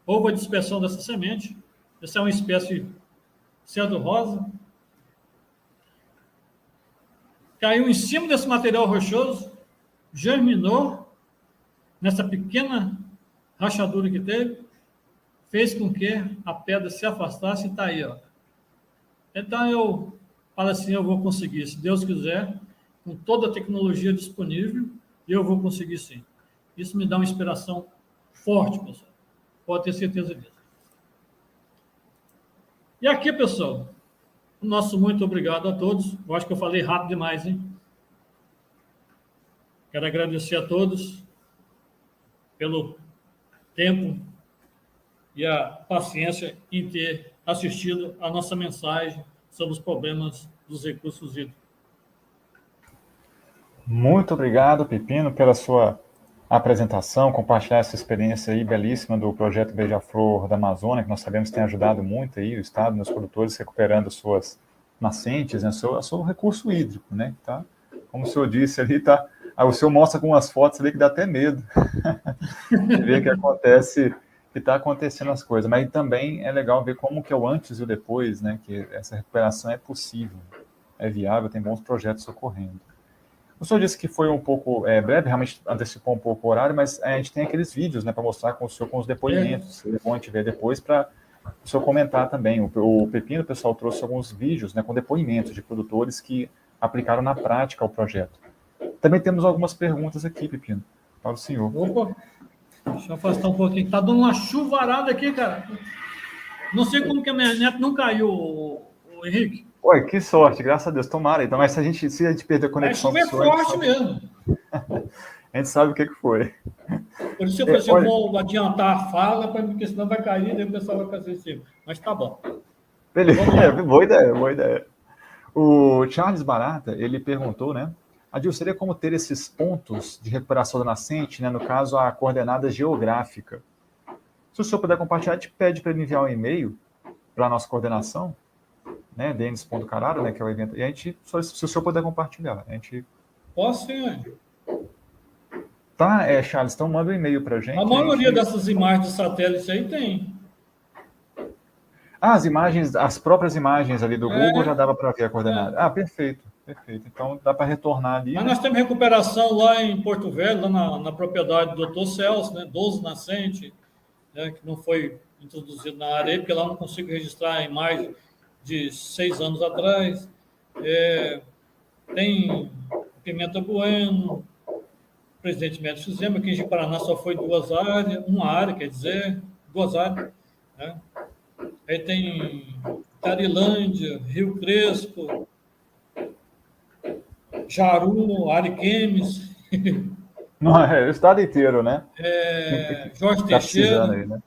S2: houve a dispersão dessa semente, essa é uma espécie cedro rosa, caiu em cima desse material rochoso, germinou nessa pequena rachadura que teve, fez com que a pedra se afastasse e está aí, ó. Então eu falo assim, eu vou conseguir, se Deus quiser, com toda a tecnologia disponível, eu vou conseguir sim. Isso me dá uma inspiração forte, pessoal. Pode ter certeza disso. E aqui, pessoal, o nosso muito obrigado a todos. Eu acho que eu falei rápido demais, hein? Quero agradecer a todos pelo tempo e a paciência em ter assistido a nossa mensagem sobre os problemas dos recursos hídricos.
S1: Muito obrigado, Pepino, pela sua apresentação, compartilhar essa experiência aí belíssima do projeto Beija-Flor da Amazônia, que nós sabemos que tem ajudado muito aí o Estado, meus produtores, recuperando suas nascentes, né, seu recurso hídrico, né, tá? Como o senhor disse ali, tá? O senhor mostra com umas fotos ali que dá até medo de ver que acontece, que está acontecendo as coisas, mas também é legal ver como que é o antes e o depois, né, que essa recuperação é possível, é viável, tem bons projetos ocorrendo. O senhor disse que foi um pouco breve, realmente antecipou um pouco o horário, mas a gente tem aqueles vídeos, né, para mostrar com o senhor com os depoimentos. É bom a gente ver depois para o senhor comentar também. O Pepino, o pessoal trouxe alguns vídeos, né, com depoimentos de produtores que aplicaram na prática o projeto. Também temos algumas perguntas aqui, Pepino, para o senhor.
S2: Opa, deixa eu afastar um pouquinho. Está dando uma chuvarada aqui, cara. Não sei como que a minha neta não caiu, o Henrique.
S1: Oi, que sorte, graças a Deus, tomara. Então, mas se a gente perder a conexão...
S2: A chuva é forte mesmo.
S1: A gente sabe o que foi.
S2: Por isso eu vou adiantar a fala, porque senão vai cair e o pessoal vai fazer assim. Mas tá bom.
S1: Beleza, boa ideia, boa ideia. O Charles Barata, ele perguntou, né? Adil, seria como ter esses pontos de recuperação da nascente, né? No caso, a coordenada geográfica. Se o senhor puder compartilhar, a gente pede para ele enviar um e-mail para a nossa coordenação, né? denis.carara, né? Que é o evento. E a gente, se o senhor puder compartilhar, a gente...
S2: Posso sim,
S1: Tá, Charles, então manda um e-mail para a gente.
S2: A maioria dessas imagens de satélite aí tem.
S1: As imagens, as próprias imagens ali do Google já dava para ver a coordenada. Perfeito, perfeito. Então dá para retornar ali.
S2: Mas nós temos recuperação lá em Porto Velho, lá na propriedade do Dr. Celso, né? 12 nascente, né? Que não foi introduzido na área, porque lá não consigo registrar a imagem de 6 anos atrás. Tem Pimenta Bueno, Presidente Médici Zema, aqui em Paraná só foi uma área, quer dizer, 2 áreas, né? Aí tem Carilândia, Rio Crespo, Jaru, Ariquemes.
S1: Não, o estado inteiro, né?
S2: Jorge Teixeira.
S1: Aí, né?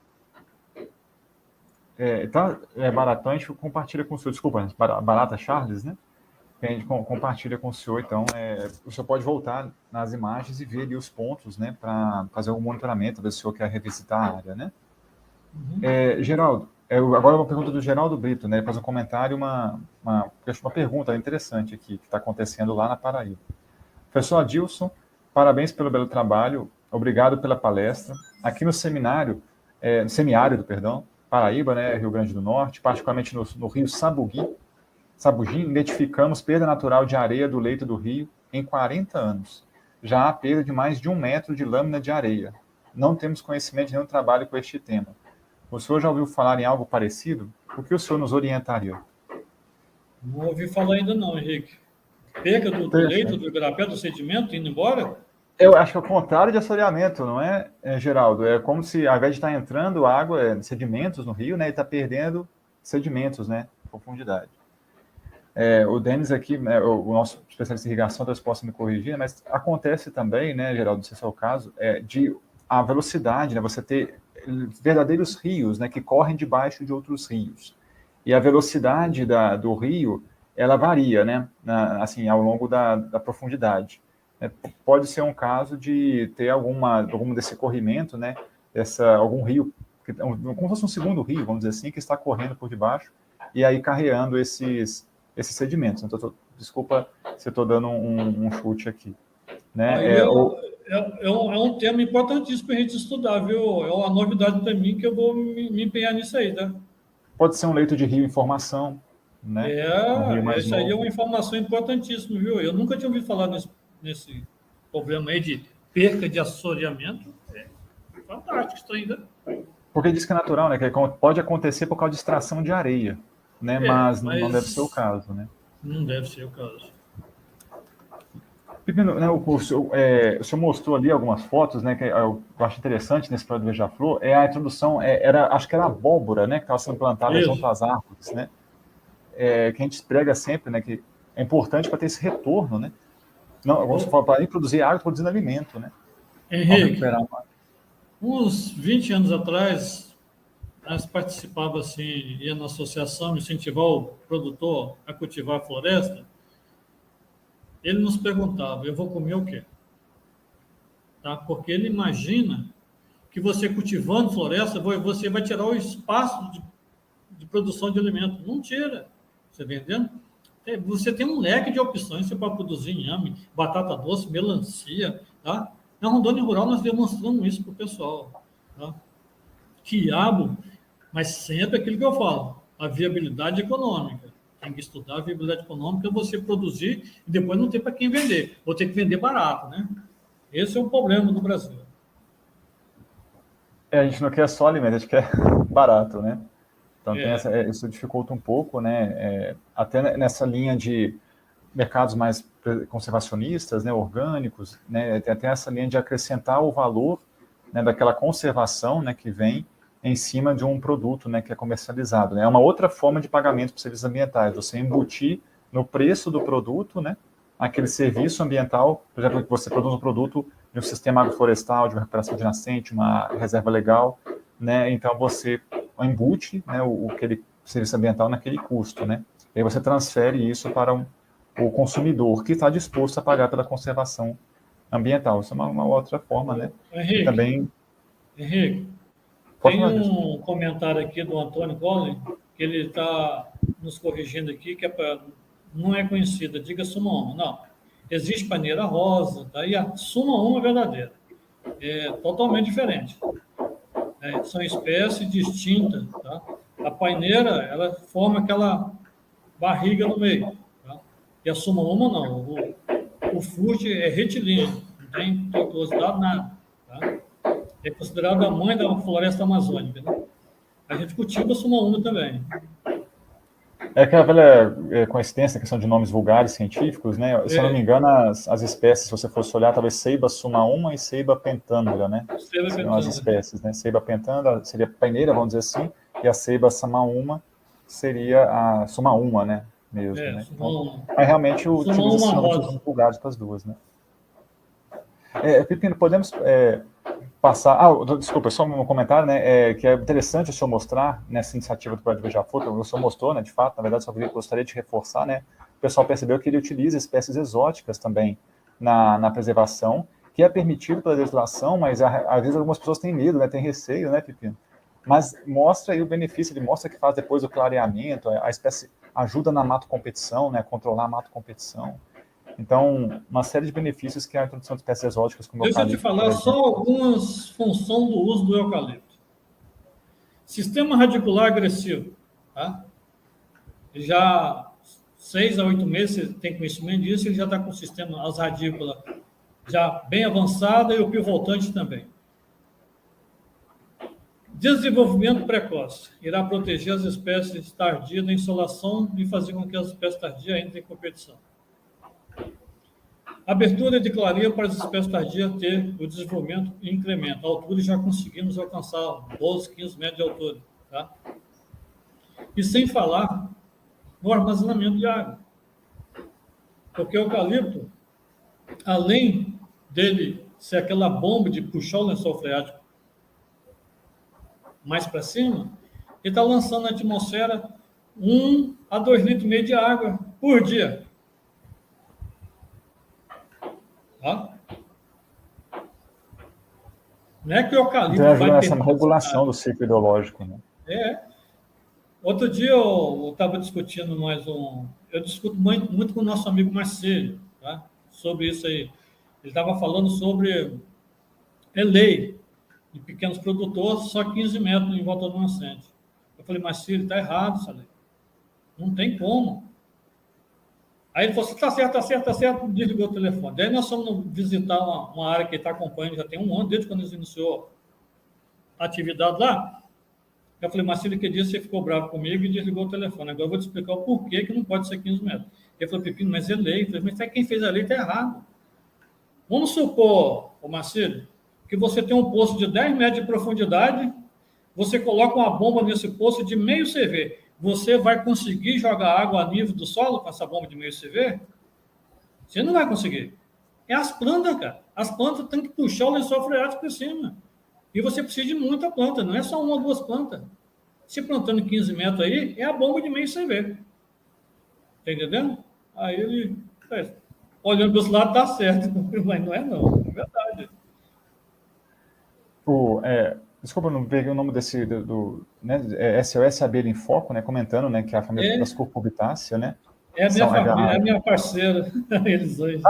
S1: Baratão, a gente compartilha com o senhor, desculpa, Barata Charles, né? A gente compartilha com o senhor, então, o senhor pode voltar nas imagens e ver ali os pontos, né? Para fazer um monitoramento, ver se o senhor quer revisitar a área, né? Uhum. Geraldo, agora uma pergunta do Geraldo Brito, né? Ele faz um comentário, uma pergunta interessante aqui, que está acontecendo lá na Paraíba. Professor Adilson, parabéns pelo belo trabalho, obrigado pela palestra. Aqui no seminário, Paraíba, né, Rio Grande do Norte, particularmente no rio Sabugim, identificamos perda natural de areia do leito do rio em 40 anos. Já há perda de mais de 1 metro de lâmina de areia. Não temos conhecimento de nenhum trabalho com este tema. O senhor já ouviu falar em algo parecido? O que o senhor nos orientaria?
S2: Não ouvi falar ainda não, Henrique. Perca do leito, do igarapé, do sedimento, indo embora?
S1: Eu acho que é o contrário de assoreamento, não é, Geraldo? É como se, ao invés de estar entrando água, sedimentos no rio, né, ele está perdendo sedimentos, né, profundidade. O Denis aqui, né, o nosso especialista em irrigação, talvez possa me corrigir, mas acontece também, né, Geraldo, não sei se é o caso, de a velocidade, né, você ter verdadeiros rios, né, que correm debaixo de outros rios. E a velocidade do rio, ela varia, né, assim, ao longo da profundidade. Pode ser um caso de ter algum desse corrimento, né, algum rio, como se fosse um segundo rio, vamos dizer assim, que está correndo por debaixo e aí carreando esses sedimentos. Então, desculpa se eu estou dando um chute aqui. Né?
S2: Aí é um tema importantíssimo para a gente estudar, viu? É uma novidade para mim que eu vou me empenhar nisso aí, tá?
S1: Pode ser um leito de rio em formação, né? Um rio mais
S2: Isso aí é
S1: novo.
S2: uma informação importantíssima, viu? Eu nunca tinha ouvido falar nesse problema aí de perca de assoreamento. É fantástico isso ainda.
S1: Porque diz que é natural, né? Que pode acontecer por causa de extração de areia, né? Mas não deve ser o caso, né?
S2: Não deve ser o caso.
S1: Pepino, né, o senhor mostrou ali algumas fotos, né, que eu acho interessante nesse projeto do Beija-Flor, a introdução, acho que era abóbora, né, que estava sendo plantada junto às árvores, né, que a gente prega sempre, né, que é importante para ter esse retorno, né, não, vamos falar, para produzir água, produzindo alimento, né.
S2: Henrique, uns 20 anos atrás, nós participávamos assim, ia na associação incentivar o produtor a cultivar a floresta. Ele nos perguntava: eu vou comer o quê? Tá? Porque ele imagina que você cultivando floresta, você vai tirar o espaço de produção de alimento. Não tira. Você entendendo? Você tem um leque de opções para produzir inhame, batata doce, melancia. Tá? Na Rondônia Rural, nós demonstramos isso para o pessoal. Tá? Quiabo, mas sempre aquilo que eu falo, a viabilidade econômica. Tem que estudar a viabilidade econômica, você produzir e depois não ter para quem vender. Vou ter que vender barato, né? Esse é o problema do Brasil.
S1: A gente não quer só alimento, a gente quer barato, né? Então isso dificulta um pouco, né? Até nessa linha de mercados mais conservacionistas, né, orgânicos, né, tem até essa linha de acrescentar o valor, né, daquela conservação, né, que vem em cima de um produto, né, que é comercializado. Né? É uma outra forma de pagamento por serviços ambientais, você embutir no preço do produto, né, aquele serviço ambiental, por exemplo, que você produz um produto de um sistema agroflorestal, de uma recuperação de nascente, uma reserva legal, né, então você embute, né, aquele serviço ambiental naquele custo, né, e aí você transfere isso para o consumidor que está disposto a pagar pela conservação ambiental. Isso é uma outra forma, né?
S2: Henrique,
S1: e também...
S2: tem um comentário aqui do Antônio Collin, que ele está nos corrigindo aqui, que não é conhecida, diga Suma Uma. Não, existe paineira rosa, tá? E a Suma Uma verdadeira. É totalmente diferente. São espécies distintas, tá? A paineira, ela forma aquela barriga no meio, tá? E a Suma Uma não. O fute é retilíneo, não tem tortuosidade nada, tá? É considerada a mãe da floresta amazônica, né? A gente cultiva a Suma Uma também.
S1: É aquela velha coincidência, questão de nomes vulgares científicos, né? Se eu não me engano, as espécies, se você fosse olhar, talvez Ceiba Suma Uma e Ceiba Pentandra, né? Seriam as espécies, né? Ceiba Pentandra seria paineira, vamos dizer assim, e a Ceiba Sama Uma seria a Suma Uma, né? Mesmo, né? Então, mas realmente utiliza os nomes vulgares para as duas, né? Pepino, podemos passar... desculpa, só um comentário, né, que é interessante o senhor mostrar nessa iniciativa do Projeto Beija-Flor, o senhor mostrou, né, de fato, na verdade, só gostaria de reforçar, né, o pessoal percebeu que ele utiliza espécies exóticas também na preservação, que é permitido pela legislação, mas às vezes algumas pessoas têm medo, né, têm receio, né, Pepino? Mas mostra aí o benefício, ele mostra que faz depois o clareamento, a espécie ajuda na mato-competição, né, controlar a mato-competição. Então, uma série de benefícios que a introdução de espécies exóticas como
S2: Deixa eu te falar só algumas funções do uso do eucalipto. Sistema radicular agressivo. Tá? Ele já 6 a 8 meses, você tem conhecimento disso, ele já está com o sistema, as radículas já bem avançada e o pivotante também. Desenvolvimento precoce. Irá proteger as espécies tardias da insolação e fazer com que as espécies tardias entrem em competição. Abertura de claria para as espécies tardias ter o desenvolvimento e incremento. A altura já conseguimos alcançar 12, 15 metros de altura. Tá? E sem falar no armazenamento de água. Porque o eucalipto, além dele ser aquela bomba de puxar o lençol freático mais para cima, ele está lançando na atmosfera 1 a 2,5 litros de água por dia. Tá? Não é que o eucalipto
S1: Então ajuda
S2: vai
S1: nessa
S2: perder
S1: regulação do ciclo hidrológico, né?
S2: Outro dia eu estava discutindo mais um... Eu discuto muito com o nosso amigo Marcelo, tá? Sobre isso aí. Ele estava falando sobre lei de pequenos produtores, só 15 metros em volta do nascente. Eu falei, Marcelo, está errado essa lei. Não tem como. Aí ele falou assim, está certo, desligou o telefone. Daí nós fomos visitar uma área que ele está acompanhando já tem um ano, desde quando ele iniciou a atividade lá. Eu falei, Marcelo, que dia você ficou bravo comigo e desligou o telefone. Agora eu vou te explicar o porquê que não pode ser 15 metros. Ele falou, Pepino, mas é lei. Eu falei, mas quem fez a lei está errado. Vamos supor, Marcelo, que você tem um poço de 10 metros de profundidade, você coloca uma bomba nesse poço de meio CV. Você vai conseguir jogar água a nível do solo com essa bomba de meio CV? Você não vai conseguir. É as plantas, cara. As plantas têm que puxar o lençol freático para cima. E você precisa de muita planta, não é só uma ou duas plantas. Se plantando 15 metros aí, é a bomba de meio CV. Tá entendendo? Aí ele, olhando para esse lado, tá certo. Mas não é não, é verdade.
S1: Desculpa, eu não peguei o nome desse, né, SOS Abelha em Foco, né, comentando, né, que é a família das Cucurbitáceas, né?
S2: É a minha família, é a minha parceira, eles dois.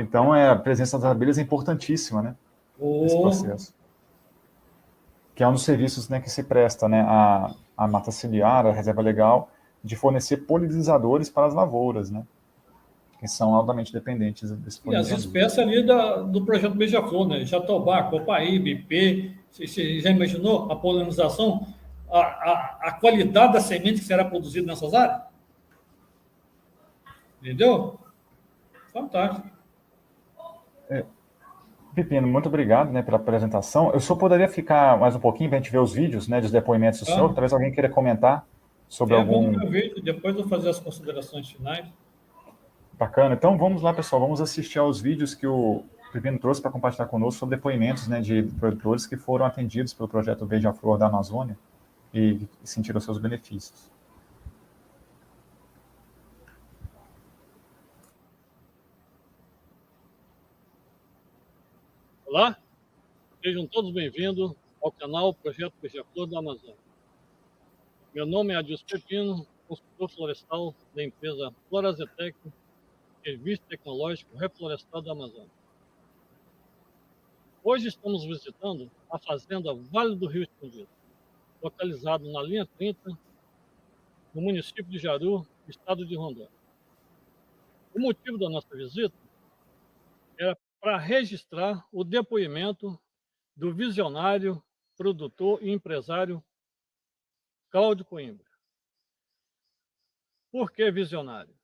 S1: Então, a presença das abelhas é importantíssima, né, nesse processo. Que é um dos serviços, né, que se presta, né, a mata ciliar, a reserva legal, de fornecer polinizadores para as lavouras, né, que são altamente dependentes desse
S2: polinizador. E as espécies ali do projeto Beija-Flor, né, Jatobá, Copaíba, Ipê, você já imaginou a polinização, a qualidade da semente que será produzida nessas áreas? Entendeu? Fantástico.
S1: Pepino, muito obrigado, né, pela apresentação. Eu só poderia ficar mais um pouquinho para a gente ver os vídeos, né, dos depoimentos do senhor. Talvez alguém queira comentar sobre algum...
S2: Vamos ver o vídeo, depois eu vou fazer as considerações finais.
S1: Bacana. Então vamos lá, pessoal. Vamos assistir aos vídeos que o Pepino trouxe para compartilhar conosco sobre depoimentos, né, de produtores que foram atendidos pelo projeto Beija-Flor da Amazônia e sentiram seus benefícios.
S3: Olá, sejam todos bem-vindos ao canal Projeto Beija-Flor da Amazônia. Meu nome é Adilson Pepino, consultor florestal da empresa Florazetec, Serviço Tecnológico Reflorestal da Amazônia. Hoje estamos visitando a fazenda Vale do Rio Escondido, localizado na linha 30, no município de Jaru, estado de Rondônia. O motivo da nossa visita era para registrar o depoimento do visionário, produtor e empresário Cláudio Coimbra. Por que visionário?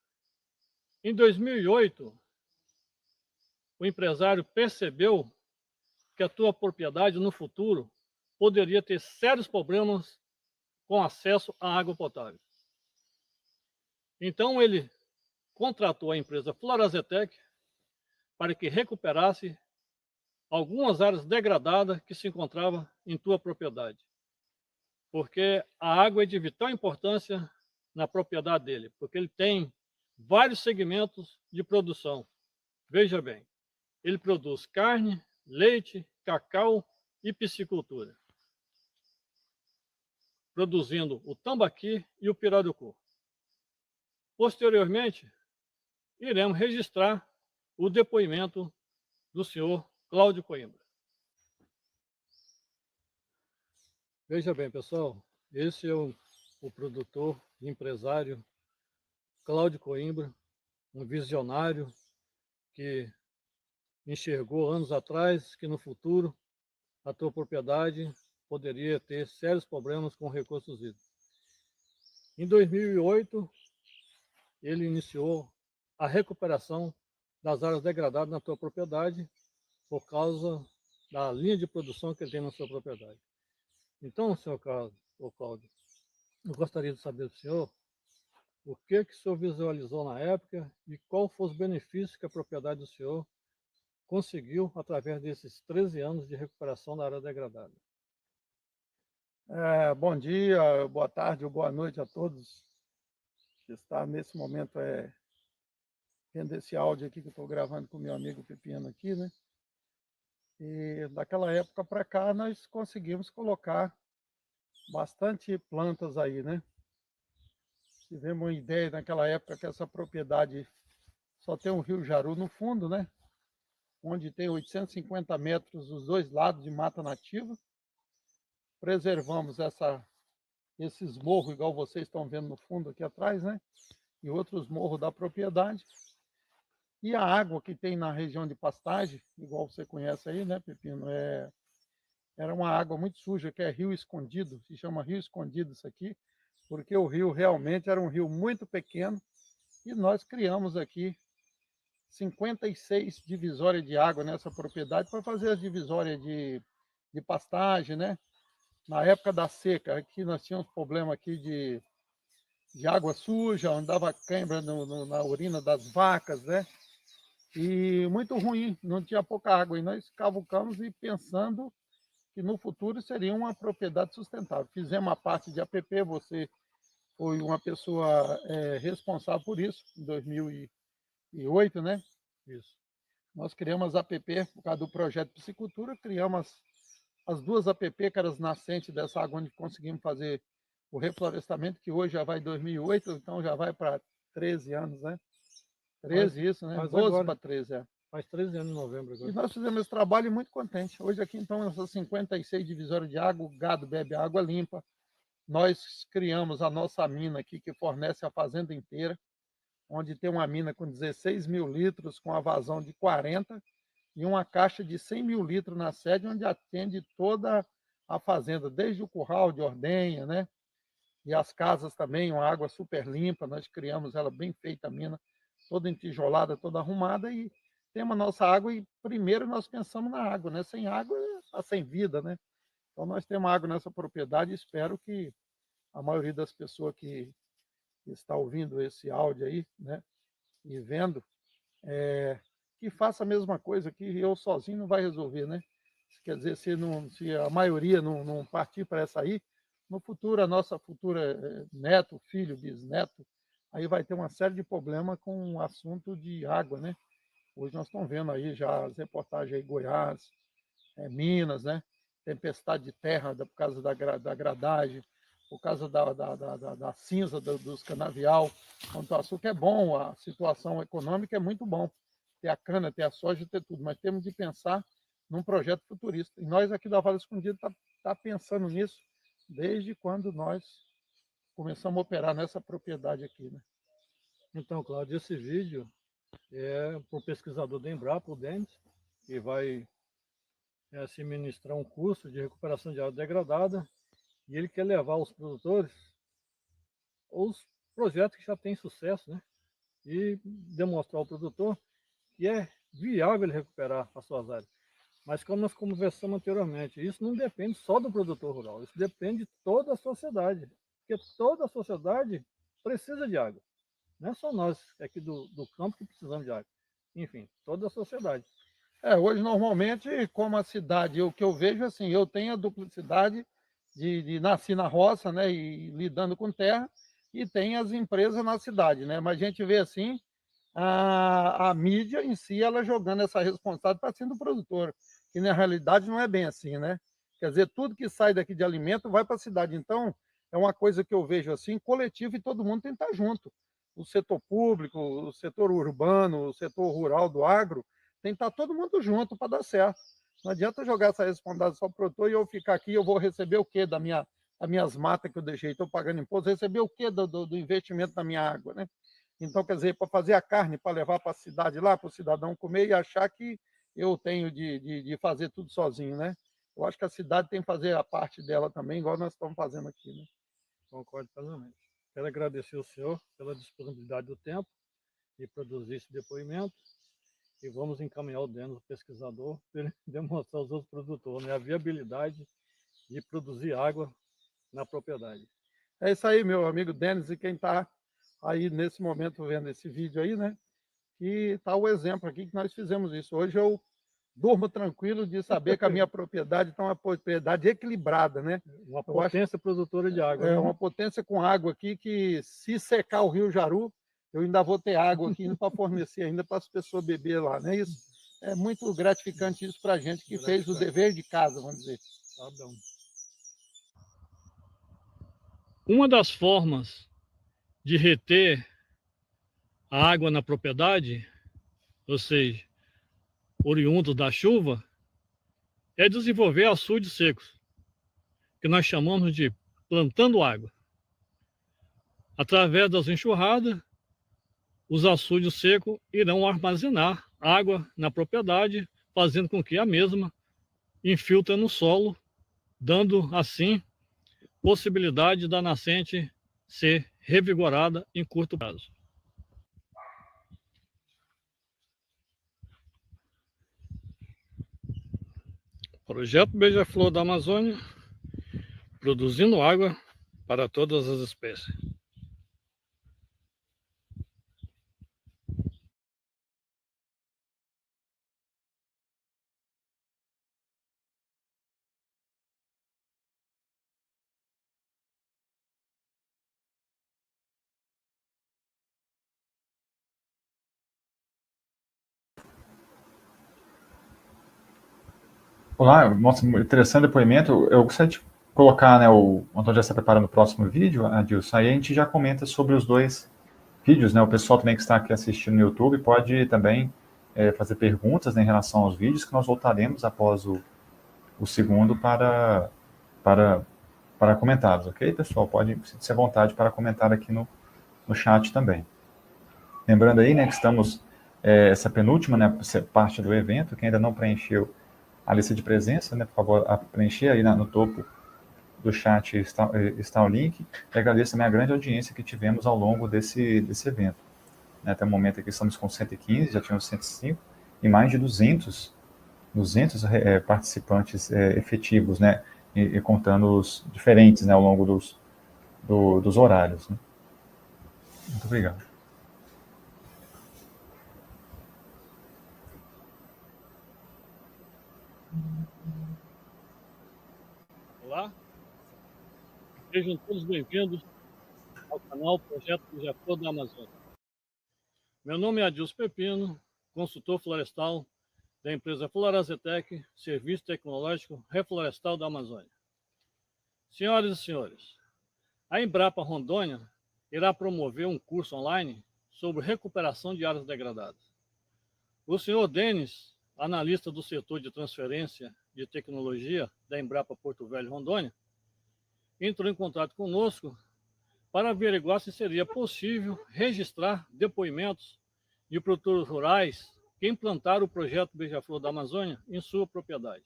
S3: Em 2008, o empresário percebeu que a tua propriedade no futuro poderia ter sérios problemas com acesso à água potável. Então ele contratou a empresa Florazetec para que recuperasse algumas áreas degradadas que se encontravam em tua propriedade. Porque a água é de vital importância na propriedade dele, porque ele tem vários segmentos de produção. Veja bem, ele produz carne, leite, cacau e piscicultura, produzindo o tambaqui e o pirarucu. Posteriormente, iremos registrar o depoimento do senhor Cláudio Coimbra. Veja bem, pessoal, esse é o produtor e empresário Cláudio Coimbra, um visionário que enxergou anos atrás que no futuro a tua propriedade poderia ter sérios problemas com recursos hídricos. Em 2008, ele iniciou a recuperação das áreas degradadas na tua propriedade por causa da linha de produção que ele tem na sua propriedade. Então, senhor Cláudio, eu gostaria de saber do senhor o que o senhor visualizou na época e qual foram os benefícios que a propriedade do senhor conseguiu através desses 13 anos de recuperação da área degradada.
S4: Bom dia, boa tarde ou boa noite a todos que estão nesse momento vendo esse áudio aqui que eu estou gravando com o meu amigo Pepino aqui, né? E daquela época para cá nós conseguimos colocar bastante plantas aí, né? Tivemos uma ideia naquela época que essa propriedade só tem um rio Jaru no fundo, né? Onde tem 850 metros dos dois lados de mata nativa. Preservamos esses morros, igual vocês estão vendo no fundo aqui atrás, né? E outros morros da propriedade. E a água que tem na região de pastagem, igual você conhece aí, né, Pepino? Era uma água muito suja, que é Rio Escondido, se chama Rio Escondido isso aqui, porque o rio realmente era um rio muito pequeno e nós criamos aqui 56 divisórias de água nessa propriedade para fazer as divisórias de pastagem, né? Na época da seca, aqui nós tínhamos problema aqui de água suja, andava cãibra na urina das vacas, né? E muito ruim, não tinha pouca água. E nós cavucamos e pensando que no futuro seria uma propriedade sustentável. Fizemos a parte de APP, você foi uma pessoa responsável por isso, em 2008, né?
S3: Isso.
S4: Nós criamos as APP por causa do projeto Piscicultura, criamos as duas APP, que eram as nascentes dessa água, onde conseguimos fazer o reflorestamento, que hoje já vai em 2008, então já vai para 13 anos, né? 13 isso, né? 12 para 13,
S3: Faz 13 anos em novembro agora.
S4: E nós fizemos esse trabalho muito contente. Hoje aqui, então, essas 56 divisórias de água, o gado bebe água limpa. Nós criamos a nossa mina aqui, que fornece a fazenda inteira, onde tem uma mina com 16 mil litros, com a vazão de 40, e uma caixa de 100 mil litros na sede, onde atende toda a fazenda, desde o curral de ordenha, né? E as casas também, uma água super limpa. Nós criamos ela bem feita, a mina, toda entijolada, toda arrumada, e temos a nossa água, e primeiro nós pensamos na água, né? Sem água, está sem vida, né? Então nós temos água nessa propriedade, e espero que a maioria das pessoas que está ouvindo esse áudio aí, né? E vendo, que faça a mesma coisa, que eu sozinho não vai resolver, né? Quer dizer, se a maioria não partir para essa aí, no futuro, a nossa futura neto, filho, bisneto, aí vai ter uma série de problemas com o assunto de água, né? Hoje nós estamos vendo aí já as reportagens aí, Goiás, Minas, né? Tempestade de terra por causa da gradagem, por causa da cinza dos canavial. Quanto ao açúcar é bom, a situação econômica é muito bom. Ter a cana, ter a soja, ter tudo, mas temos de pensar num projeto futurista. E nós aqui da Vale Escondido tá pensando nisso desde quando nós começamos a operar nessa propriedade aqui, né?
S3: Então, Cláudio, esse vídeo é para o pesquisador da Embrapa, o Denis, que vai se ministrar um curso de recuperação de área degradada, e ele quer levar os produtores os projetos que já têm sucesso, né? E demonstrar ao produtor que é viável ele recuperar as suas áreas. Mas como nós conversamos anteriormente, isso não depende só do produtor rural, isso depende de toda a sociedade, porque toda a sociedade precisa de água. Não é só nós aqui do campo que precisamos de água. Enfim, toda a sociedade.
S4: Hoje, normalmente, como a cidade, o que eu vejo assim, eu tenho a duplicidade de nascer na roça, né, e lidando com terra, e tem as empresas na cidade, né? Mas a gente vê assim, a mídia em si, ela jogando essa responsabilidade para cima do produtor, que na realidade não é bem assim, né? Quer dizer, tudo que sai daqui de alimento vai para a cidade. Então, é uma coisa que eu vejo assim, coletivo, e todo mundo tem que estar junto. O setor público, o setor urbano, o setor rural do agro, tem que estar todo mundo junto para dar certo. Não adianta jogar essa responsabilidade só para o produtor e eu ficar aqui, eu vou receber o quê das minhas matas que eu deixei? Estou pagando imposto, receber o quê do investimento da minha água, né? Então, quer dizer, para fazer a carne, para levar para a cidade lá, para o cidadão comer e achar que eu tenho de fazer tudo sozinho, né? Eu acho que a cidade tem que fazer a parte dela também, igual nós estamos fazendo aqui, né?
S3: Concordo plenamente. Quero agradecer ao senhor pela disponibilidade do tempo de produzir esse depoimento e vamos encaminhar o Denis, o pesquisador, para ele demonstrar aos outros produtores, né, a viabilidade de produzir água na propriedade.
S4: É isso aí, meu amigo Denis, e quem está aí nesse momento vendo esse vídeo aí, né? Que está o exemplo aqui que nós fizemos isso. Hoje eu durmo tranquilo de saber que a minha propriedade está uma propriedade equilibrada, né?
S3: Uma potência produtora de água.
S4: É
S3: né?
S4: uma potência com água aqui que, se secar o Rio Jaru, eu ainda vou ter água aqui para fornecer ainda para as pessoas beber lá, não é isso? É muito gratificante isso para a gente que fez o dever de casa, vamos dizer.
S3: Tá bom. Uma das formas de reter a água na propriedade, ou seja, oriundo da chuva, é desenvolver açudes secos, que nós chamamos de plantando água. Através das enxurradas, os açudes secos irão armazenar água na propriedade, fazendo com que a mesma infiltre no solo, dando assim possibilidade da nascente ser revigorada em curto prazo. Projeto Beija-Flor da Amazônia, produzindo água para todas as espécies.
S1: Olá, nossa, interessante depoimento. Eu gostaria de colocar, né, o Antônio já está preparando o próximo vídeo, Adilson, aí a gente já comenta sobre os dois vídeos, né? O pessoal também que está aqui assistindo no YouTube pode também fazer perguntas, né, em relação aos vídeos, que nós voltaremos após o segundo para comentários, ok, pessoal? Pode se à vontade para comentar aqui no chat também. Lembrando aí, né, que estamos, essa penúltima, né, parte do evento, que ainda não preencheu a lista de presença, né, por favor, preencher aí no topo do chat está o link. E agradeço também a grande audiência que tivemos ao longo desse evento. Né, até o momento aqui estamos com 115, já tínhamos 105, e mais de 200 participantes efetivos, né, e contando os diferentes, né, ao longo dos horários. Né. Muito obrigado.
S3: Olá, sejam todos bem-vindos ao canal Projeto Beija-Flor da Amazônia. Meu nome é Adilson Pepino, consultor florestal da empresa Florazetec, Serviço Tecnológico Reflorestal da Amazônia. Senhoras e senhores, a Embrapa Rondônia irá promover um curso online sobre recuperação de áreas degradadas. O senhor Denis, analista do setor de transferência de tecnologia da Embrapa Porto Velho, Rondônia, entrou em contato conosco para averiguar se seria possível registrar depoimentos de produtores rurais que implantaram o projeto Beija-Flor da Amazônia em sua propriedade.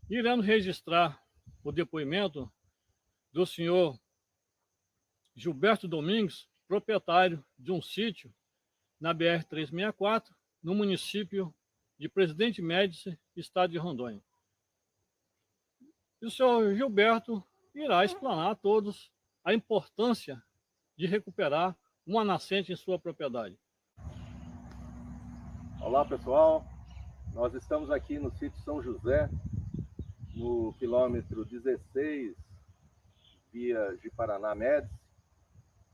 S3: Iremos registrar o depoimento do senhor Gilberto Domingues, proprietário de um sítio na BR-364, no município de Presidente Médici, estado de Rondônia. E o senhor Gilberto irá explanar a todos a importância de recuperar uma nascente em sua propriedade.
S5: Olá, pessoal. Nós estamos aqui no sítio São José, no quilômetro 16, via de Paraná Médici,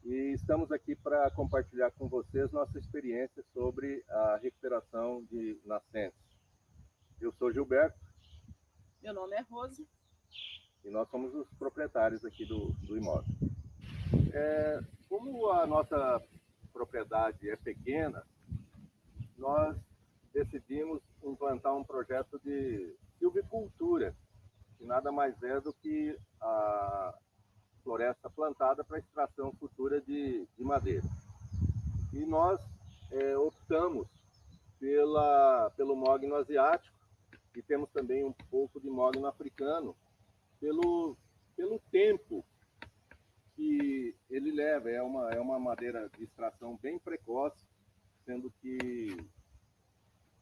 S5: e estamos aqui para compartilhar com vocês nossa experiência sobre a recuperação de nascentes. Eu sou Gilberto.
S6: Meu nome é Rose.
S5: E nós somos os proprietários aqui do imóvel. Como a nossa propriedade é pequena, nós decidimos implantar um projeto de silvicultura, que nada mais é do que a floresta plantada para extração futura de madeira. E nós optamos pelo mogno asiático, e temos também um pouco de mogno africano, pelo tempo que ele leva. É uma madeira de extração bem precoce, sendo que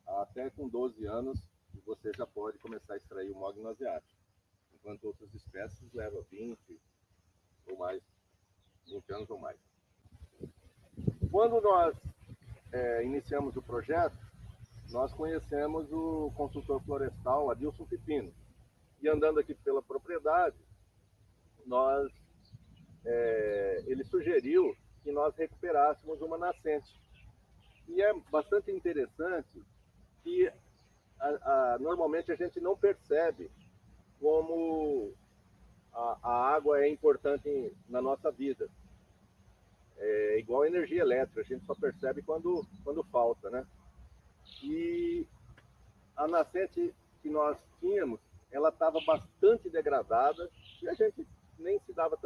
S5: até com 12 anos você já pode começar a extrair o mogno asiático, enquanto outras espécies levam 20 ou mais, 20 anos ou mais. Quando nós iniciamos o projeto, nós conhecemos o consultor florestal Adilson Pepino, e andando aqui pela propriedade, ele sugeriu que nós recuperássemos uma nascente. E é bastante interessante que normalmente a gente não percebe como a água é importante na nossa vida. É igual a energia elétrica, a gente só percebe quando falta, né? E a nascente que nós tínhamos, ela estava bastante degradada e a gente nem se dava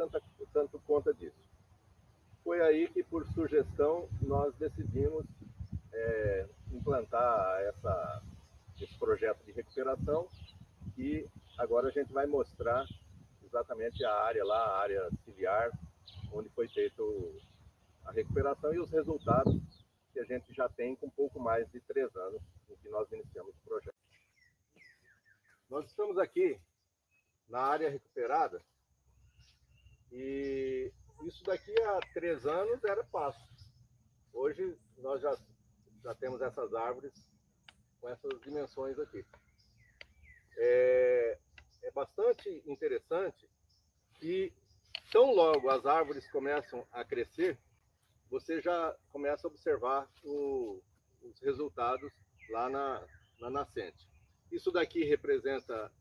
S5: tanto conta disso. Foi aí que, por sugestão, nós decidimos implantar esse projeto de recuperação, e agora a gente vai mostrar exatamente a área lá, a área ciliar, onde foi feita a recuperação e os resultados que a gente já tem com pouco mais de 3 anos em que nós iniciamos o projeto. Nós estamos aqui na área recuperada, e isso daqui a 3 anos era pasto. Hoje nós já temos essas árvores com essas dimensões aqui. É bastante interessante que, tão logo as árvores começam a crescer, você já começa a observar os resultados lá na nascente. Isso daqui representa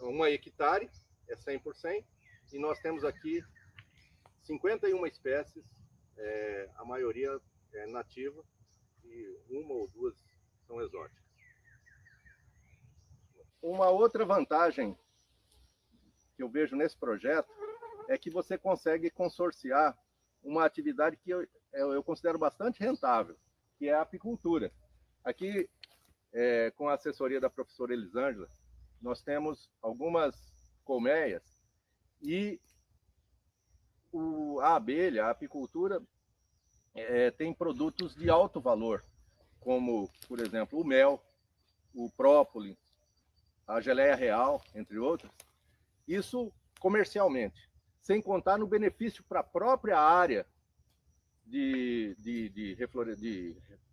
S5: 1 hectare, é 100%, e nós temos aqui 51 espécies, a maioria é nativa, e 1 ou 2 são exóticas. Uma outra vantagem que eu vejo nesse projeto é que você consegue consorciar uma atividade que eu considero bastante rentável, que é a apicultura. Aqui, com a assessoria da professora Elisângela, nós temos algumas colmeias, e a abelha, a apicultura, tem produtos de alto valor, como, por exemplo, o mel, o própolis, a geleia real, entre outros. Isso comercialmente, sem contar no benefício para a própria área de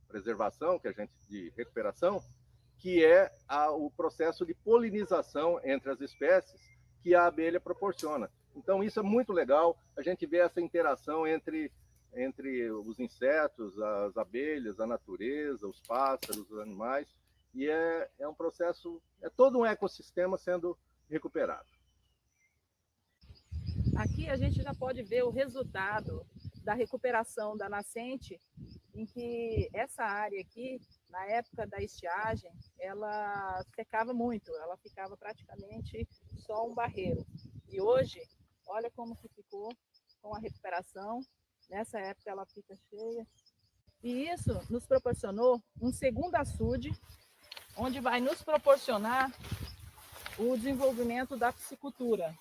S5: preservação, de recuperação, que é o processo de polinização entre as espécies que a abelha proporciona. Então, isso é muito legal, a gente vê essa interação entre os insetos, as abelhas, a natureza, os pássaros, os animais, e é um processo, é todo um ecossistema sendo recuperado.
S6: Aqui a gente já pode ver o resultado da recuperação da nascente, em que essa área aqui, na época da estiagem, ela secava muito, ela ficava praticamente só um barreiro. E hoje, olha como que ficou com a recuperação. Nessa época ela fica cheia. E isso nos proporcionou um segundo açude, onde vai nos proporcionar o desenvolvimento da piscicultura.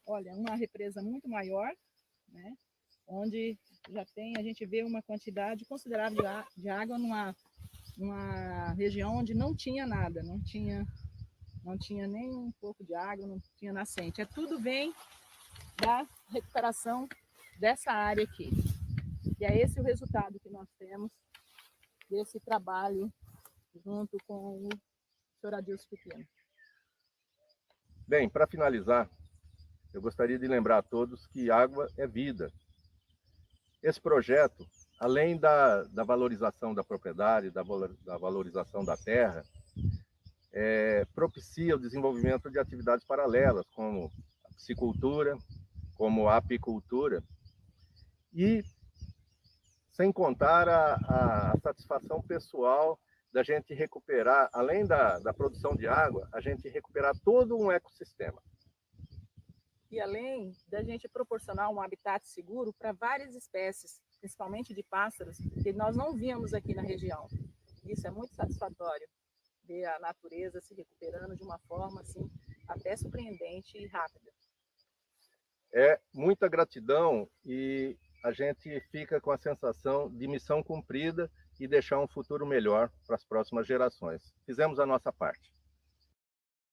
S6: Olha, uma represa muito maior, né? Onde a gente vê uma quantidade considerável de água numa região onde não tinha nada, não tinha nem um pouco de água, não tinha nascente. Tudo vem da recuperação dessa área aqui. E é esse o resultado que nós temos desse trabalho junto com o senhor Adilson Pepino.
S5: Bem, para finalizar, eu gostaria de lembrar a todos que água é vida. Esse projeto, além da valorização da propriedade, da valorização da terra, propicia o desenvolvimento de atividades paralelas, como a piscicultura, como a apicultura, e sem contar a satisfação pessoal da gente recuperar, além da produção de água, a gente recuperar todo um ecossistema.
S6: E além da gente proporcionar um habitat seguro para várias espécies, principalmente de pássaros, que nós não víamos aqui na região. Isso é muito satisfatório, ver a natureza se recuperando de uma forma assim, até surpreendente e rápida.
S5: É muita gratidão e a gente fica com a sensação de missão cumprida e deixar um futuro melhor para as próximas gerações. Fizemos a nossa parte.